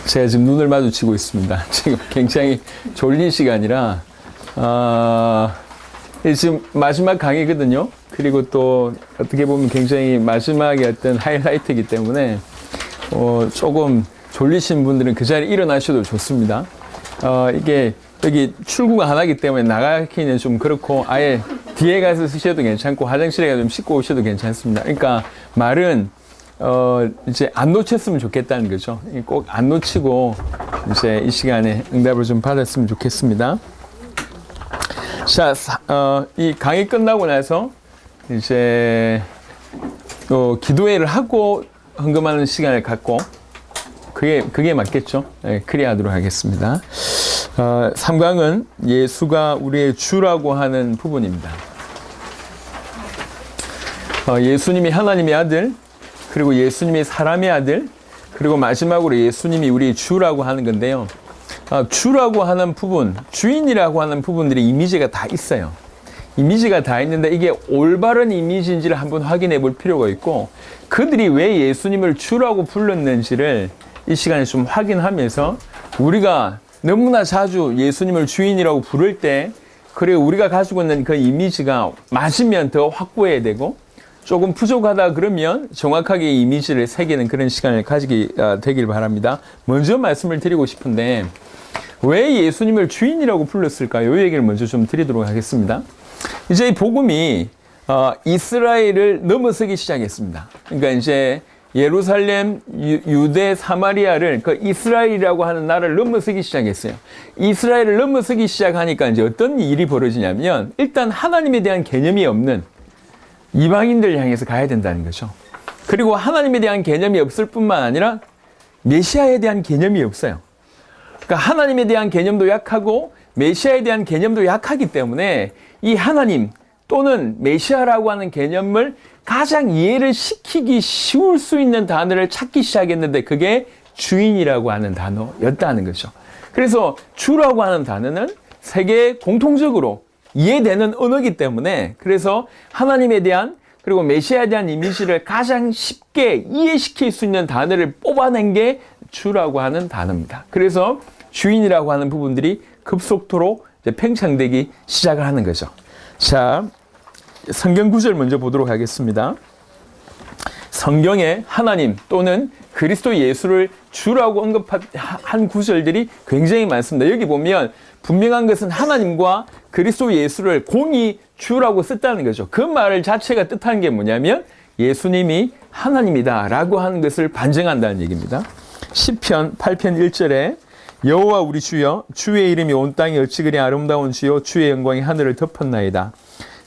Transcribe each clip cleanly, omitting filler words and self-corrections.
제가 지금 눈을 마주치고 있습니다. 지금 굉장히 졸린 시간이라, 지금 마지막 강의거든요. 그리고 또 어떻게 보면 굉장히 마지막에 어떤 하이라이트이기 때문에, 조금 졸리신 분들은 그 자리에 일어나셔도 좋습니다. 이게 여기 출구가 하나이기 때문에 나가기는 좀 그렇고, 아예 뒤에 가서 쓰셔도 괜찮고, 화장실에 가서 좀 씻고 오셔도 괜찮습니다. 그러니까 말은, 이제 안 놓쳤으면 좋겠다는 거죠. 꼭 안 놓치고, 이제 이 시간에 응답을 좀 받았으면 좋겠습니다. 자, 이 강의 끝나고 나서, 이제, 기도회를 하고 헌금하는 시간을 갖고, 그게 맞겠죠? 네, 그리 하도록 하겠습니다. 3강은 예수가 우리의 주라고 하는 부분입니다. 예수님이 하나님의 아들, 그리고 예수님이 사람의 아들, 그리고 마지막으로 예수님이 우리의 주라고 하는 건데요. 주라고 하는 부분, 주인이라고 하는 부분들이 이미지가 다 있어요. 이미지가 다 있는데 이게 올바른 이미지인지를 한번 확인해 볼 필요가 있고, 그들이 왜 예수님을 주라고 불렀는지를 이 시간에 좀 확인하면서 우리가 너무나 자주 예수님을 주인이라고 부를 때, 그리고 우리가 가지고 있는 그 이미지가 맞으면 더 확보해야 되고, 조금 부족하다 그러면 정확하게 이미지를 새기는 그런 시간을 가지게 되길 바랍니다. 먼저 말씀을 드리고 싶은데, 왜 예수님을 주인이라고 불렀을까요? 이 얘기를 먼저 좀 드리도록 하겠습니다. 이제 이 복음이 이스라엘을 넘어서기 시작했습니다. 그러니까 이제 예루살렘, 유대, 사마리아를 그 이스라엘이라고 하는 나라를 넘어서기 시작했어요. 이스라엘을 넘어서기 시작하니까 이제 어떤 일이 벌어지냐면, 일단 하나님에 대한 개념이 없는 이방인들 향해서 가야 된다는 거죠. 그리고 하나님에 대한 개념이 없을 뿐만 아니라 메시아에 대한 개념이 없어요. 그러니까 하나님에 대한 개념도 약하고 메시아에 대한 개념도 약하기 때문에 이 하나님 또는 메시아라고 하는 개념을 가장 이해를 시키기 쉬울 수 있는 단어를 찾기 시작했는데, 그게 주인이라고 하는 단어였다는 거죠. 그래서 주라고 하는 단어는 세계 공통적으로 이해되는 언어이기 때문에, 그래서 하나님에 대한 그리고 메시아에 대한 이미지를 가장 쉽게 이해시킬 수 있는 단어를 뽑아낸 게 주라고 하는 단어입니다. 그래서 주인이라고 하는 부분들이 급속도로 이제 팽창되기 시작을 하는 거죠. 자, 성경 구절 먼저 보도록 하겠습니다. 성경에 하나님 또는 그리스도 예수를 주라고 언급한 구절들이 굉장히 많습니다. 여기 보면 분명한 것은 하나님과 그리스도 예수를 공히 주라고 썼다는 거죠. 그 말 자체가 뜻하는 게 뭐냐면 예수님이 하나님이다 라고 하는 것을 반증한다는 얘기입니다. 시편 8편 1절에 여호와 우리 주여, 주의 이름이 온 땅에 어찌 그리 아름다운 주여, 주의 영광이 하늘을 덮었나이다.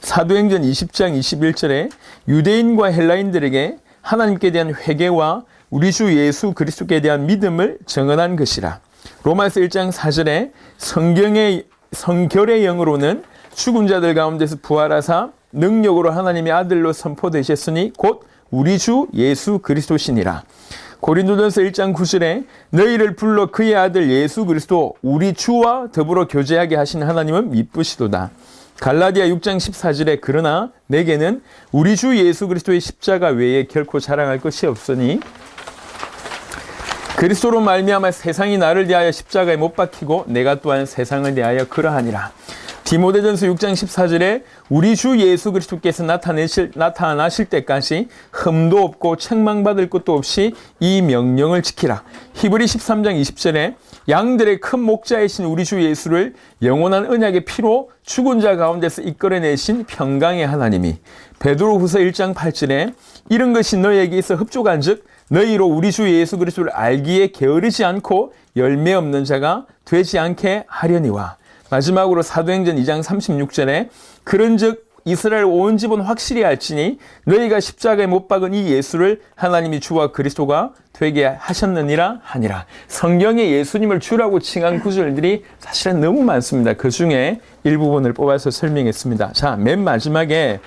사도행전 20장 21절에 유대인과 헬라인들에게 하나님께 대한 회개와 우리 주 예수 그리스도께 대한 믿음을 정언한 것이라. 로마서 1장 4절에 성결의 영으로는 죽은 자들 가운데서 부활하사 능력으로 하나님의 아들로 선포되셨으니 곧 우리 주 예수 그리스도시니라. 고린도전서 1장 9절에 너희를 불러 그의 아들 예수 그리스도 우리 주와 더불어 교제하게 하신 하나님은 미쁘시도다. 갈라디아 6장 14절에 그러나 내게는 우리 주 예수 그리스도의 십자가 외에 결코 자랑할 것이 없으니 그리스도로 말미암아 세상이 나를 대하여 십자가에 못 박히고 내가 또한 세상을 대하여 그러하니라. 디모데전서 6장 14절에 우리 주 예수 그리스도께서 나타나실 때까지 흠도 없고 책망받을 것도 없이 이 명령을 지키라. 히브리 13장 20절에 양들의 큰 목자이신 우리 주 예수를 영원한 언약의 피로 죽은 자 가운데서 이끌어내신 평강의 하나님이, 베드로후서 1장 8절에 이런 것이 너희에게 있어 흡족한 즉 너희로 우리 주 예수 그리스도를 알기에 게으르지 않고 열매 없는 자가 되지 않게 하려니와. 마지막으로 사도행전 2장 36절에 그런즉 이스라엘 온 집은 확실히 알지니 너희가 십자가에 못 박은 이 예수를 하나님이 주와 그리스도가 되게 하셨느니라 하니라. 성경에 예수님을 주라고 칭한 구절들이 사실은 너무 많습니다. 그 중에 일부분을 뽑아서 설명했습니다. 자, 맨 마지막에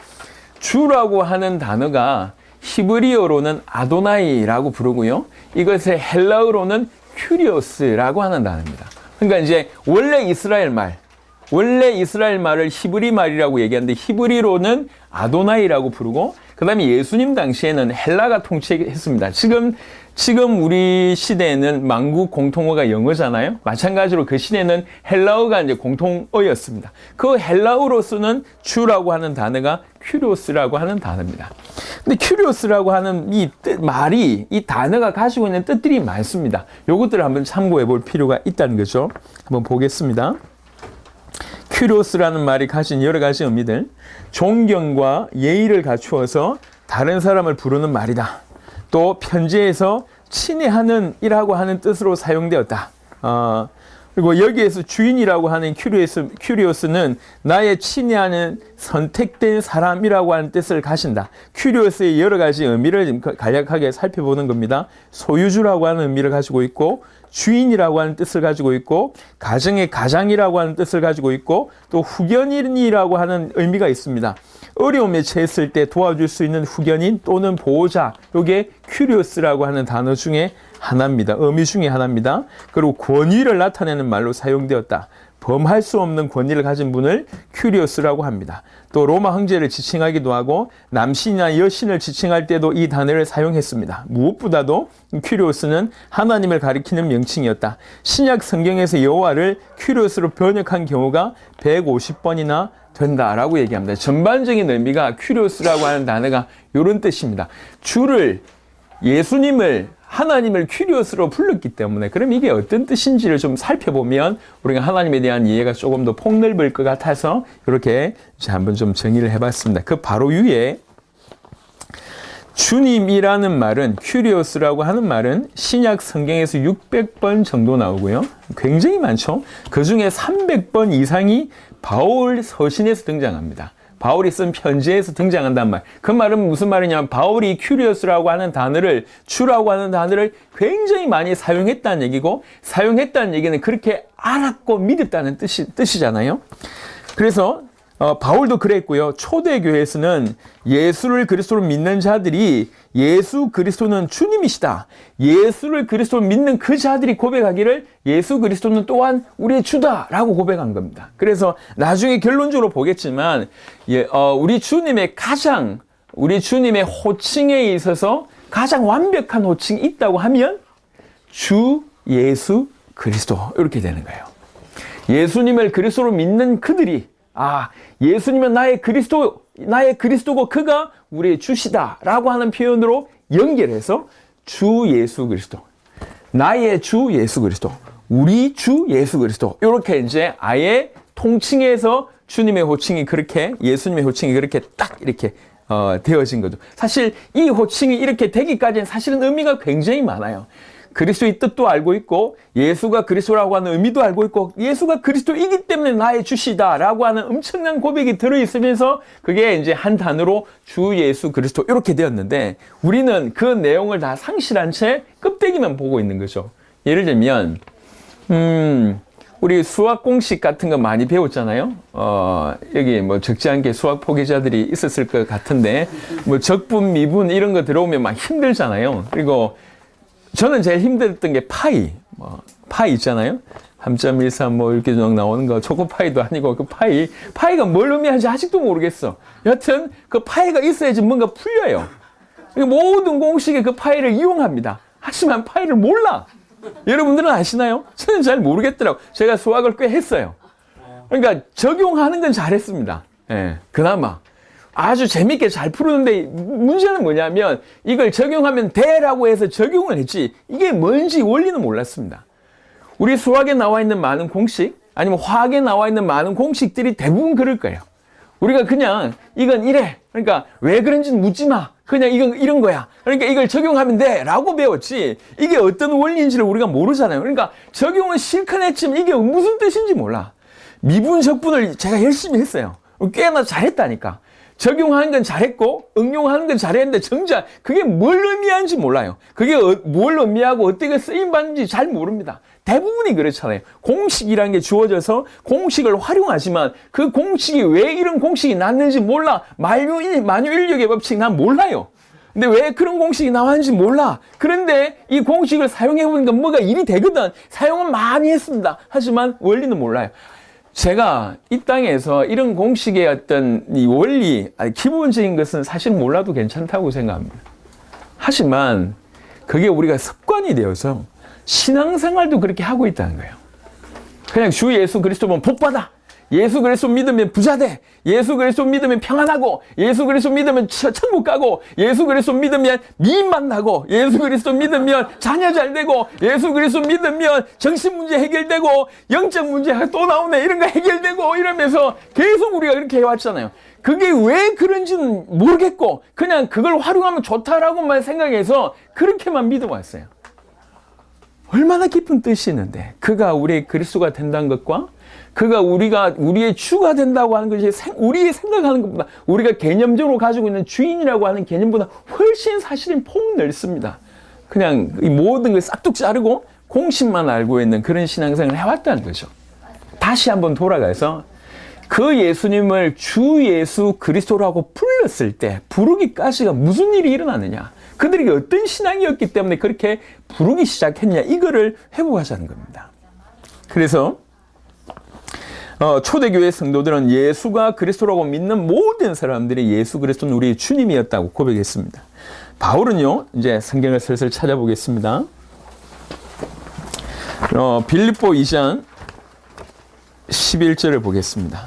주라고 하는 단어가 히브리어로는 아도나이라고 부르고요. 이것의 헬라어로는 큐리오스라고 하는 단어입니다. 그러니까 이제 원래 이스라엘 말을 히브리 말이라고 얘기하는데 히브리로는 아도나이라고 부르고 그 다음에 예수님 당시에는 헬라가 통치했습니다. 지금 우리 시대에는 만국 공통어가 영어잖아요. 마찬가지로 그 시대에는 헬라어가 이제 공통어였습니다. 그 헬라어로 쓰는 주라고 하는 단어가 큐리오스라고 하는 단어입니다. 근데 큐리오스라고 하는 이 단어가 가지고 있는 뜻들이 많습니다. 요것들을 한번 참고해 볼 필요가 있다는 거죠. 한번 보겠습니다. 큐리오스라는 말이 가진 여러 가지 의미들, 존경과 예의를 갖추어서 다른 사람을 부르는 말이다. 또 편지에서 친애하는 이라고 하는 뜻으로 사용되었다. 그리고 여기에서 주인이라고 하는 큐리오스는 나의 친애하는 선택된 사람이라고 하는 뜻을 가진다. 큐리오스의 여러 가지 의미를 간략하게 살펴보는 겁니다. 소유주라고 하는 의미를 가지고 있고, 주인이라고 하는 뜻을 가지고 있고, 가정의 가장이라고 하는 뜻을 가지고 있고, 또 후견인이라고 하는 의미가 있습니다. 어려움에 처했을 때 도와줄 수 있는 후견인 또는 보호자, 이게 큐리오스라고 하는 단어 중에 하나입니다. 의미 중에 하나입니다. 그리고 권위를 나타내는 말로 사용되었다. 범할 수 없는 권위를 가진 분을 큐리오스라고 합니다. 또 로마 황제를 지칭하기도 하고 남신이나 여신을 지칭할 때도 이 단어를 사용했습니다. 무엇보다도 큐리오스는 하나님을 가리키는 명칭이었다. 신약 성경에서 여호와를 큐리오스로 번역한 경우가 150번이나 된다라고 얘기합니다. 전반적인 의미가 큐리오스라고 하는 단어가 이런 뜻입니다. 예수님을 하나님을 큐리오스로 불렀기 때문에, 그럼 이게 어떤 뜻인지를 좀 살펴보면 우리가 하나님에 대한 이해가 조금 더 폭넓을 것 같아서 이렇게 한번 좀 정의를 해봤습니다. 그 바로 위에 주님이라는 말은, 큐리오스라고 하는 말은 신약 성경에서 600번 정도 나오고요. 굉장히 많죠. 그 중에 300번 이상이 바울 서신에서 등장합니다. 바울이 쓴 편지에서 등장한단 말. 그 말은 무슨 말이냐면, 바울이 큐리오스라고 하는 단어를, 주라고 하는 단어를 굉장히 많이 사용했다는 얘기고, 사용했다는 얘기는 그렇게 알았고 믿었다는 뜻이잖아요. 그래서 바울도 그랬고요. 초대교회에서는 예수를 그리스도로 믿는 자들이 예수 그리스도는 주님이시다, 예수를 그리스도로 믿는 그 자들이 고백하기를 예수 그리스도는 또한 우리의 주다라고 고백한 겁니다. 그래서 나중에 결론적으로 보겠지만 우리 주님의 호칭에 있어서 가장 완벽한 호칭이 있다고 하면 주 예수 그리스도, 이렇게 되는 거예요. 예수님을 그리스도로 믿는 그들이, 예수님은 나의 그리스도고 그가 우리의 주시다라고 하는 표현으로 연결해서 주 예수 그리스도, 나의 주 예수 그리스도, 우리 주 예수 그리스도, 이렇게 이제 아예 통칭해서 주님의 호칭이 그렇게, 예수님의 호칭이 그렇게 딱 이렇게 되어진 거죠. 사실 이 호칭이 이렇게 되기까지는 사실은 의미가 굉장히 많아요. 그리스도의 뜻도 알고 있고, 예수가 그리스도라고 하는 의미도 알고 있고, 예수가 그리스도이기 때문에 나의 주시다라고 하는 엄청난 고백이 들어있으면서 그게 이제 한 단어로 주 예수 그리스도 이렇게 되었는데, 우리는 그 내용을 다 상실한 채 껍데기만 보고 있는 거죠. 예를 들면 우리 수학 공식 같은 거 많이 배웠잖아요. 여기 뭐 적지 않게 수학 포기자들이 있었을 것 같은데, 뭐 적분, 미분 이런 거 들어오면 막 힘들잖아요. 그리고 저는 제일 힘들었던 게 파이 있잖아요. 3.13 뭐 이렇게 나오는 거, 초코파이도 아니고 그 파이가 뭘 의미하는지 아직도 모르겠어. 여하튼 그 파이가 있어야지 뭔가 풀려요. 모든 공식에 그 파이를 이용합니다. 하지만 파이를 몰라. 여러분들은 아시나요? 저는 잘 모르겠더라고. 제가 수학을 꽤 했어요. 그러니까 적용하는 건 잘했습니다. 그나마. 아주 재밌게 잘 푸는데 문제는 뭐냐면, 이걸 적용하면 돼라고 해서 적용을 했지 이게 뭔지 원리는 몰랐습니다. 우리 수학에 나와 있는 많은 공식, 아니면 화학에 나와 있는 많은 공식들이 대부분 그럴 거예요. 우리가 그냥 이건 이래, 그러니까 왜 그런지는 묻지 마, 그냥 이건 이런 거야, 그러니까 이걸 적용하면 돼 라고 배웠지 이게 어떤 원리인지를 우리가 모르잖아요. 그러니까 적용은 실컷 했지만 이게 무슨 뜻인지 몰라. 미분 적분을 제가 열심히 했어요. 꽤나 잘했다니까. 적용하는 건 잘했고 응용하는 건 잘했는데 정작 그게 뭘 의미하는지 몰라요. 그게 뭘 의미하고 어떻게 쓰임받는지 잘 모릅니다. 대부분이 그렇잖아요. 공식이라는 게 주어져서 공식을 활용하지만 그 공식이 왜 이런 공식이 났는지 몰라. 만유인력의 법칙 난 몰라요. 근데 왜 그런 공식이 나왔는지 몰라. 그런데 이 공식을 사용해보니까 뭐가 일이 되거든. 사용은 많이 했습니다. 하지만 원리는 몰라요. 제가 이 땅에서 이런 공식의 어떤 이 원리, 기본적인 것은 사실 몰라도 괜찮다고 생각합니다. 하지만 그게 우리가 습관이 되어서 신앙생활도 그렇게 하고 있다는 거예요. 그냥 주 예수 그리스도 보면 복받아. 예수 그리스도 믿으면 부자 돼. 예수 그리스도 믿으면 평안하고, 예수 그리스도 믿으면 천국 가고, 예수 그리스도 믿으면 미인 만나고, 예수 그리스도 믿으면 자녀 잘 되고, 예수 그리스도 믿으면 정신 문제 해결되고, 영적 문제가 또 나오네, 이런 거 해결되고, 이러면서 계속 우리가 이렇게 해왔잖아요. 그게 왜 그런지는 모르겠고 그냥 그걸 활용하면 좋다라고만 생각해서 그렇게만 믿어왔어요. 얼마나 깊은 뜻이 있는데, 그가 우리의 그리스도가 된다는 것과 그가 우리의 주가 된다고 하는 것이 우리의 생각하는 것보다, 우리가 개념적으로 가지고 있는 주인이라고 하는 개념보다 훨씬 사실은 폭넓습니다. 그냥 이 모든 걸 싹둑 자르고 공식만 알고 있는 그런 신앙생활을 해왔다는 거죠. 다시 한번 돌아가서 그 예수님을 주 예수 그리스도라고 불렀을 때 부르기까지가 무슨 일이 일어나느냐, 그들에게 어떤 신앙이었기 때문에 그렇게 부르기 시작했냐, 이거를 회복하자는 겁니다. 그래서 초대교회 성도들은 예수가 그리스도라고 믿는 모든 사람들이 예수 그리스도는 우리의 주님이었다고 고백했습니다. 바울은요, 이제 성경을 슬슬 찾아보겠습니다. 빌립보 2장 11절을 보겠습니다.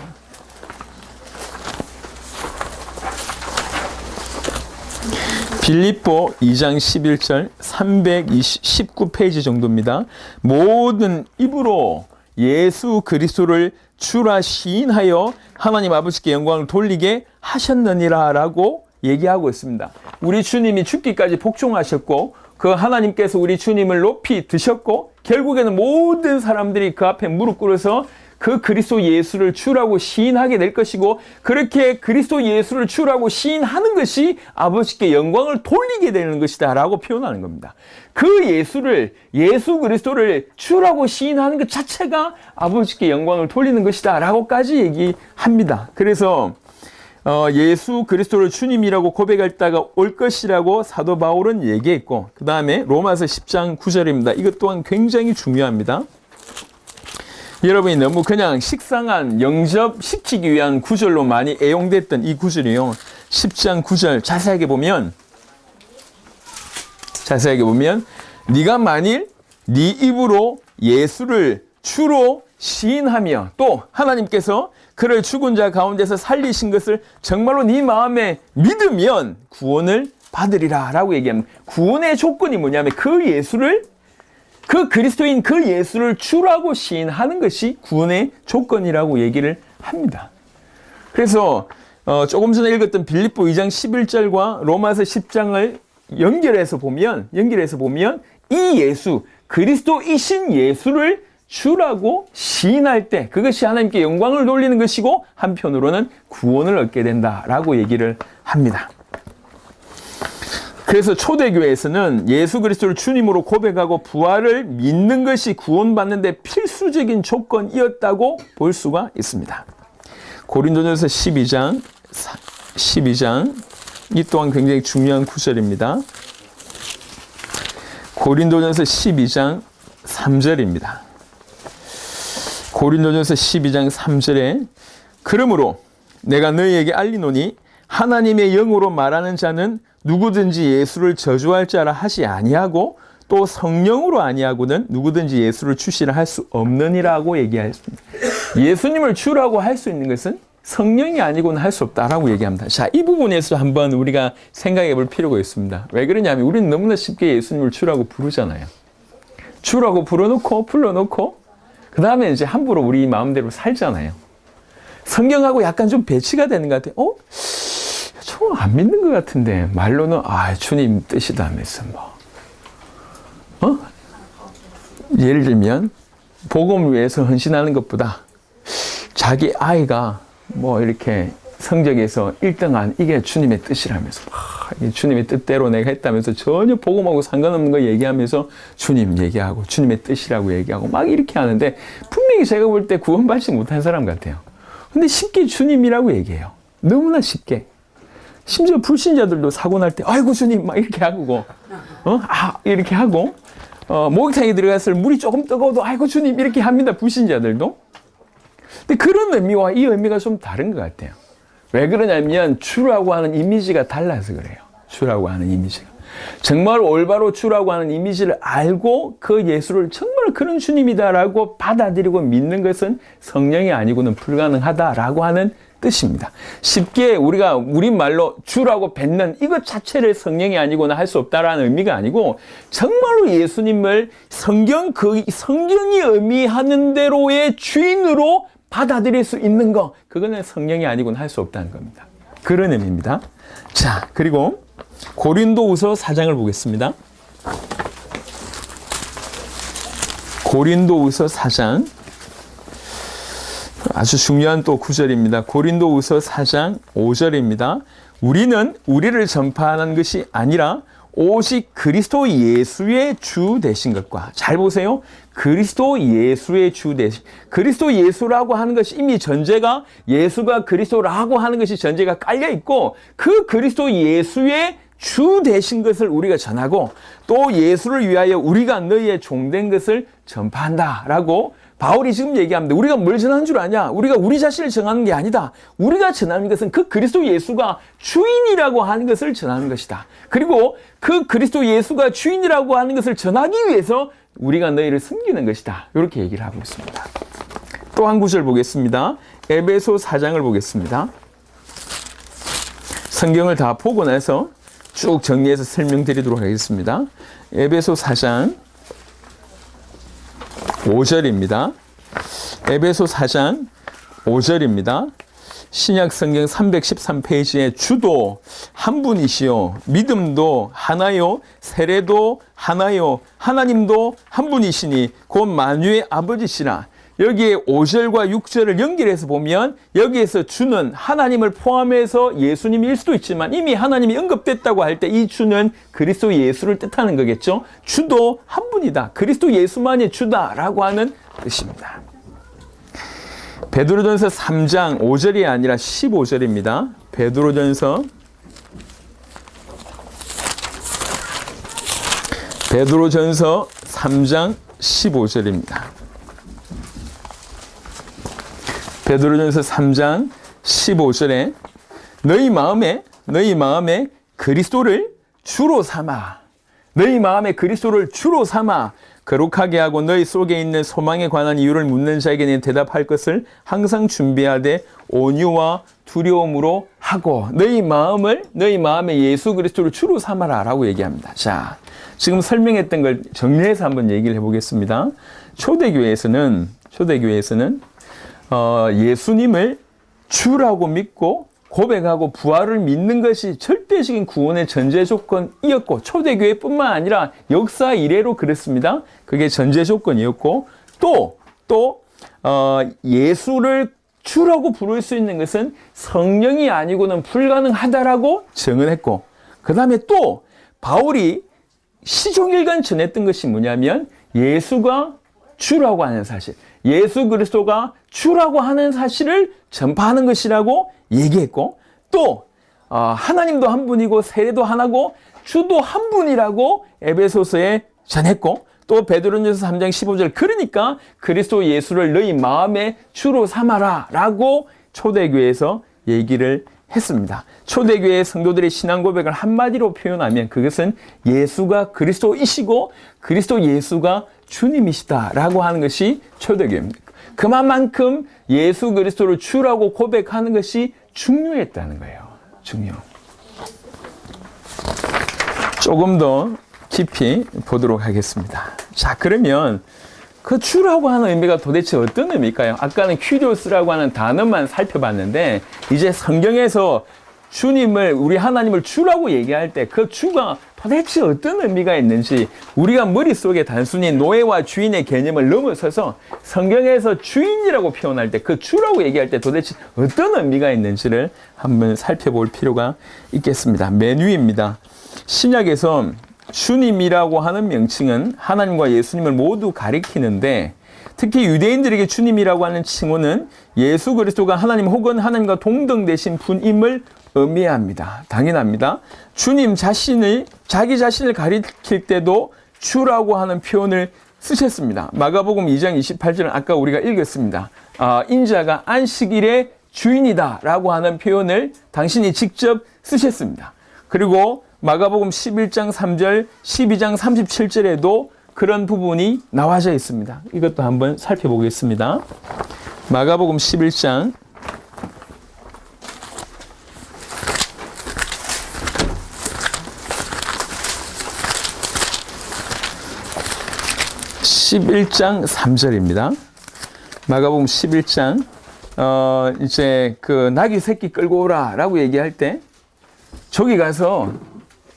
빌립보 2장 11절 319페이지 정도입니다. 모든 입으로 예수 그리스도를 주라 시인하여 하나님 아버지께 영광을 돌리게 하셨느니라 라고 얘기하고 있습니다. 우리 주님이 죽기까지 복종하셨고, 그 하나님께서 우리 주님을 높이 드셨고, 결국에는 모든 사람들이 그 앞에 무릎 꿇어서 그 그리스도 예수를 주라고 시인하게 될 것이고, 그렇게 그리스도 예수를 주라고 시인하는 것이 아버지께 영광을 돌리게 되는 것이다 라고 표현하는 겁니다. 그 예수 그리스도를 주라고 시인하는 것 자체가 아버지께 영광을 돌리는 것이다 라고까지 얘기합니다. 그래서 예수 그리스도를 주님이라고 고백했다가 올 것이라고 사도 바울은 얘기했고, 그 다음에 로마서 10장 9절입니다. 이것 또한 굉장히 중요합니다. 여러분이 너무 그냥 식상한 영접시키기 위한 구절로 많이 애용됐던 이 구절이요, 10장 9절 자세하게 보면 네가 만일 네 입으로 예수를 주로 시인하며 또 하나님께서 그를 죽은 자 가운데서 살리신 것을 정말로 네 마음에 믿으면 구원을 받으리라 라고 얘기합니다. 구원의 조건이 뭐냐면 그 그리스도인 그 예수를 주라고 시인하는 것이 구원의 조건이라고 얘기를 합니다. 그래서 조금 전에 읽었던 빌립보 2장 11절과 로마서 10장을 연결해서 보면 이 예수, 그리스도이신 예수를 주라고 시인할 때 그것이 하나님께 영광을 돌리는 것이고, 한편으로는 구원을 얻게 된다라고 얘기를 합니다. 그래서 초대교회에서는 예수 그리스도를 주님으로 고백하고 부활을 믿는 것이 구원받는 데 필수적인 조건이었다고 볼 수가 있습니다. 고린도전서 12장 이 또한 굉장히 중요한 구절입니다. 고린도전서 12장 3절입니다. 고린도전서 12장 3절에 그러므로 내가 너희에게 알리노니 하나님의 영으로 말하는 자는 누구든지 예수를 저주할 자라 하지 아니하고 또 성령으로 아니하고는 누구든지 예수를 주시라 할 수 없느니라고 얘기했습니다. 예수님을 주라고 할 수 있는 것은 성령이 아니고는 할 수 없다라고 얘기합니다. 자, 이 부분에서 한번 우리가 생각해 볼 필요가 있습니다. 왜 그러냐면 우리는 너무나 쉽게 예수님을 주라고 부르잖아요. 주라고 불러놓고 그 다음에 이제 함부로 우리 마음대로 살잖아요. 성경하고 약간 좀 배치가 되는 것 같아요. 저 안 믿는 것 같은데 말로는 주님 뜻이다면서 예를 들면 복음을 위해서 헌신하는 것보다 자기 아이가 이렇게 성적에서 1등한 이게 주님의 뜻이라면서 주님의 뜻대로 내가 했다면서 전혀 복음하고 상관없는 거 얘기하면서 주님 얘기하고 주님의 뜻이라고 얘기하고 막 이렇게 하는데, 분명히 제가 볼 때 구원받지 못한 사람 같아요. 근데 쉽게 주님이라고 얘기해요. 너무나 쉽게. 심지어 불신자들도 사고 날 때 아이고 주님 막 이렇게 하고 이렇게 하고 목욕탕에 들어갔을 물이 조금 뜨거워도 아이고 주님 이렇게 합니다. 불신자들도. 근데 그런 의미와 이 의미가 좀 다른 것 같아요. 왜 그러냐면 주라고 하는 이미지가 달라서 그래요. 주라고 하는 이미지가. 정말 올바로 주라고 하는 이미지를 알고 그 예수를 정말 그런 주님이다라고 받아들이고 믿는 것은 성령이 아니고는 불가능하다라고 하는 뜻입니다. 쉽게 우리가 우리말로 주라고 뱉는 이것 자체를 성령이 아니고는 할 수 없다라는 의미가 아니고 정말로 예수님을 성경이 의미하는 대로의 주인으로 받아들일 수 있는 거, 그거는 성령이 아니고는 할 수 없다는 겁니다. 그런 의미입니다. 자, 그리고 고린도후서 4장을 보겠습니다. 고린도후서 4장, 아주 중요한 또 구절입니다. 고린도후서 4장 5절입니다. 우리는 우리를 전파하는 것이 아니라 오직 그리스도 예수의 주 되신 것과, 잘 보세요. 그리스도 예수의 주 되신, 그리스도 예수라고 하는 것이 이미 전제가, 예수가 그리스도라고 하는 것이 전제가 깔려 있고, 그 그리스도 예수의 주 되신 것을 우리가 전하고, 또 예수를 위하여 우리가 너희의 종된 것을 전파한다라고 바울이 지금 얘기합니다. 우리가 뭘 전하는 줄 아냐? 우리가 우리 자신을 전하는 게 아니다. 우리가 전하는 것은 그 그리스도 예수가 주인이라고 하는 것을 전하는 것이다. 그리고 그 그리스도 예수가 주인이라고 하는 것을 전하기 위해서 우리가 너희를 섬기는 것이다. 이렇게 얘기를 하고 있습니다. 또 한 구절 보겠습니다. 에베소 4장을 보겠습니다. 성경을 다 보고 나서 쭉 정리해서 설명드리도록 하겠습니다. 에베소 4장 5절입니다. 에베소 4장 5절입니다. 신약 성경 313페이지에 주도 한 분이시요, 믿음도 하나요, 세례도 하나요, 하나님도 한 분이시니 곧 만유의 아버지시라. 여기에 5절과 6절을 연결해서 보면 여기에서 주는 하나님을 포함해서 예수님일 수도 있지만 이미 하나님이 언급됐다고 할 때 이 주는 그리스도 예수를 뜻하는 거겠죠. 주도 한 분이다. 그리스도 예수만이 주다라고 하는 뜻입니다. 베드로전서 3장 5절이 아니라 15절입니다. 베드로전서 3장 15절입니다. 베드로전서 3장 15절에 너희 마음에 그리스도를 주로 삼아, 너희 마음에 그리스도를 주로 삼아 거룩하게 하고 너희 속에 있는 소망에 관한 이유를 묻는 자에게는 대답할 것을 항상 준비하되 온유와 두려움으로 하고 너희 마음에 예수 그리스도를 주로 삼아라 라고 얘기합니다. 자, 지금 설명했던 걸 정리해서 한번 얘기를 해보겠습니다. 초대교회에서는 예수님을 주라고 믿고 고백하고 부활을 믿는 것이 절대적인 구원의 전제 조건이었고, 초대교회뿐만 아니라 역사 이래로 그랬습니다. 그게 전제 조건이었고, 또 예수를 주라고 부를 수 있는 것은 성령이 아니고는 불가능하다라고 증언했고, 그 다음에 또 바울이 시종일관 전했던 것이 뭐냐면 예수가 주라고 하는 사실, 예수 그리스도가 주라고 하는 사실을 전파하는 것이라고 얘기했고, 또 하나님도 한 분이고 세례도 하나고 주도 한 분이라고 에베소서에 전했고, 또 베드로전서 3장 15절 그러니까 그리스도 예수를 너희 마음의 주로 삼아라 라고 초대교회에서 얘기를 했습니다. 초대교회 성도들의 신앙 고백을 한마디로 표현하면 그것은 예수가 그리스도이시고 그리스도 예수가 주님이시다라고 하는 것이 초대교회입니다. 그만큼 예수 그리스도를 주라고 고백하는 것이 중요했다는 거예요. 중요. 조금 더 깊이 보도록 하겠습니다. 자, 그러면 그 주라고 하는 의미가 도대체 어떤 의미일까요? 아까는 퀴리오스라고 하는 단어만 살펴봤는데 이제 성경에서 주님을, 우리 하나님을 주라고 얘기할 때 그 주가 도대체 어떤 의미가 있는지, 우리가 머릿속에 단순히 노예와 주인의 개념을 넘어서서 성경에서 주인이라고 표현할 때, 그 주라고 얘기할 때 도대체 어떤 의미가 있는지를 한번 살펴볼 필요가 있겠습니다. 맨 위입니다. 신약에서 주님이라고 하는 명칭은 하나님과 예수님을 모두 가리키는데, 특히 유대인들에게 주님이라고 하는 칭호는 예수 그리스도가 하나님 혹은 하나님과 동등되신 분임을 의미합니다. 당연합니다. 주님 자신을, 자기 자신을 가리킬 때도 주라고 하는 표현을 쓰셨습니다. 마가복음 2장 28절은 아까 우리가 읽었습니다. 인자가 안식일의 주인이다라고 하는 표현을 당신이 직접 쓰셨습니다. 그리고 마가복음 11장 3절, 12장 37절에도 그런 부분이 나와져 있습니다. 이것도 한번 살펴보겠습니다. 마가복음 11장 11장 3절입니다. 마가복음 11장 이제 그 나귀 새끼 끌고 오라라고 얘기할 때 저기 가서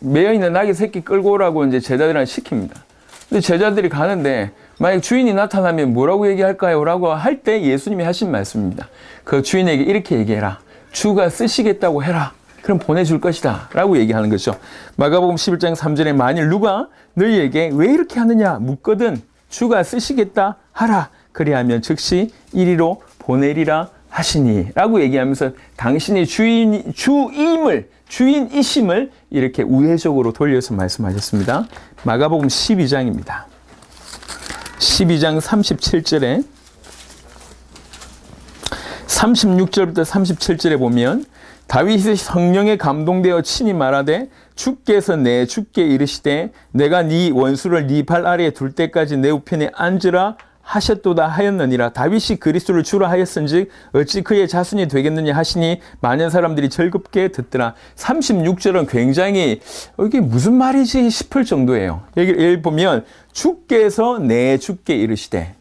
매여 있는 나귀 새끼 끌고 오라고 이제 제자들한테 시킵니다. 근데 제자들이 가는데 만약 주인이 나타나면 뭐라고 얘기할까요? 라고 할 때 예수님이 하신 말씀입니다. 그 주인에게 이렇게 얘기해라. 주가 쓰시겠다고 해라. 그럼 보내줄 것이다. 라고 얘기하는 거죠. 마가복음 11장 3절에 만일 누가 너희에게 왜 이렇게 하느냐 묻거든 주가 쓰시겠다 하라. 그리하면 즉시 이리로 보내리라 하시니 라고 얘기하면서 당신이 주인이심을 이렇게 우회적으로 돌려서 말씀하셨습니다. 마가복음 12장입니다. 12장 37절에 36절부터 37절에 보면 다윗이 성령에 감동되어 친히 말하되 주께서 내 주께 이르시되 내가 네 원수를 네 발 아래에 둘 때까지 내 우편에 앉으라 하셨도다 하였느니라. 다윗이 그리스도를 주라 하였은즉 어찌 그의 자손이 되겠느냐 하시니 많은 사람들이 즐겁게 듣더라. 36절은 굉장히 이게 무슨 말이지 싶을 정도예요. 여기 보면 주께서 내 주께 이르시되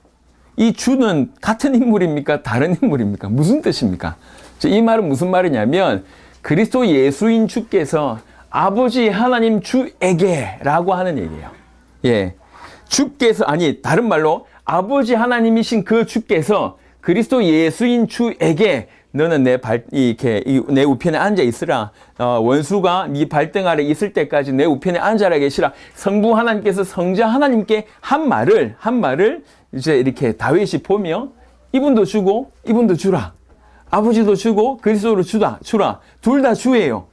이 주는 같은 인물입니까? 다른 인물입니까? 무슨 뜻입니까? 이 말은 무슨 말이냐면 그리스도 예수인 주께서 아버지 하나님 주에게 라고 하는 얘기예요. 예. 주께서, 아니, 다른 말로 아버지 하나님이신 그 주께서 그리스도 예수인 주에게 너는 내 우편에 앉아 있으라. 원수가 네 발등 아래 있을 때까지 내 우편에 앉아라 계시라. 성부 하나님께서 성자 하나님께 한 말을 이제 이렇게 다윗이 보며 이분도 주고 이분도 주라. 아버지도 주고 그리스도로 주라. 둘 다 주예요.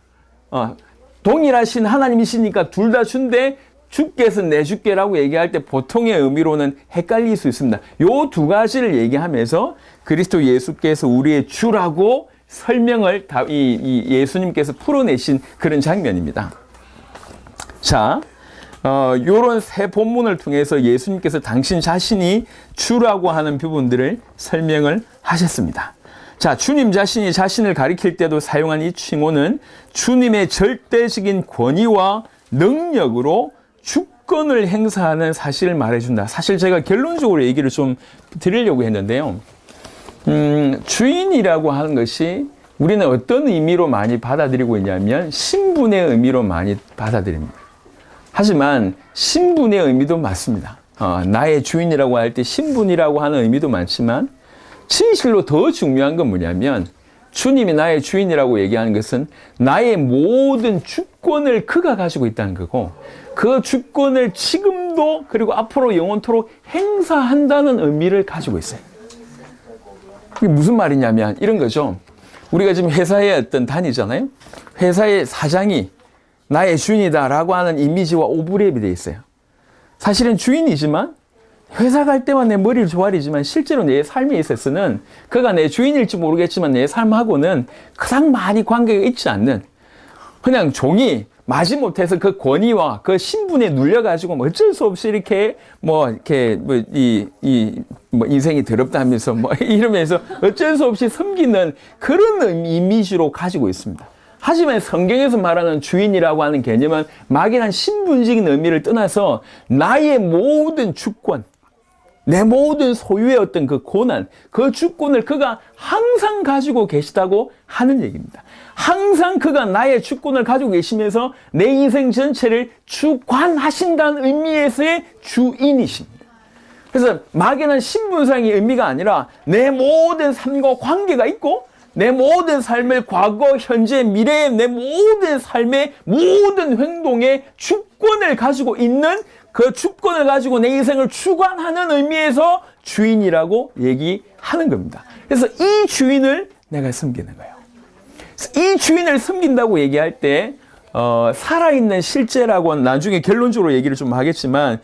동일하신 하나님이시니까 둘 다 준데 주께서 내 주께라고 얘기할 때 보통의 의미로는 헷갈릴 수 있습니다. 요 두 가지를 얘기하면서 그리스도 예수께서 우리의 주라고 설명을 이 예수님께서 풀어내신 그런 장면입니다. 자, 요런 세 본문을 통해서 예수님께서 당신 자신이 주라고 하는 부분들을 설명을 하셨습니다. 자, 주님 자신이 자신을 가리킬 때도 사용한 이 칭호는 주님의 절대적인 권위와 능력으로 주권을 행사하는 사실을 말해준다. 사실 제가 결론적으로 얘기를 좀 드리려고 했는데요. 주인이라고 하는 것이 우리는 어떤 의미로 많이 받아들이고 있냐면 신분의 의미로 많이 받아들입니다. 하지만 신분의 의미도 맞습니다. 나의 주인이라고 할 때 신분이라고 하는 의미도 많지만 진실로 더 중요한 건 뭐냐면 주님이 나의 주인이라고 얘기하는 것은 나의 모든 주권을 그가 가지고 있다는 거고 그 주권을 지금도 그리고 앞으로 영원토록 행사한다는 의미를 가지고 있어요. 이게 무슨 말이냐면 이런 거죠. 우리가 지금 회사에 다니잖아요. 회사의 사장이 나의 주인이다라고 하는 이미지와 오버랩이 되어 있어요. 사실은 주인이지만 회사 갈 때만 내 머리를 조아리지만 실제로 내 삶에 있어서는 그가 내 주인일지 모르겠지만 내 삶하고는 가장 많이 관계가 있지 않는 그냥 종이 마지못해서 그 권위와 그 신분에 눌려가지고 어쩔 수 없이 이렇게 인생이 더럽다면서 이러면서 어쩔 수 없이 섬기는 그런 이미지로 가지고 있습니다. 하지만 성경에서 말하는 주인이라고 하는 개념은 막연한 신분적인 의미를 떠나서 나의 모든 주권, 내 모든 소유의 어떤 그 고난, 그 주권을 그가 항상 가지고 계시다고 하는 얘기입니다. 항상 그가 나의 주권을 가지고 계시면서 내 인생 전체를 주관하신다는 의미에서의 주인이십니다. 그래서 막연한 신분상의 의미가 아니라 내 모든 삶과 관계가 있고 내 모든 삶을 과거, 현재, 미래의 내 모든 삶의 모든 행동의 주권을 가지고 있는 그 주권을 가지고 내 인생을 주관하는 의미에서 주인이라고 얘기하는 겁니다. 그래서 이 주인을 내가 섬기는 거예요. 이 주인을 섬긴다고 얘기할 때 살아있는 실제라고 나중에 결론적으로 얘기를 좀 하겠지만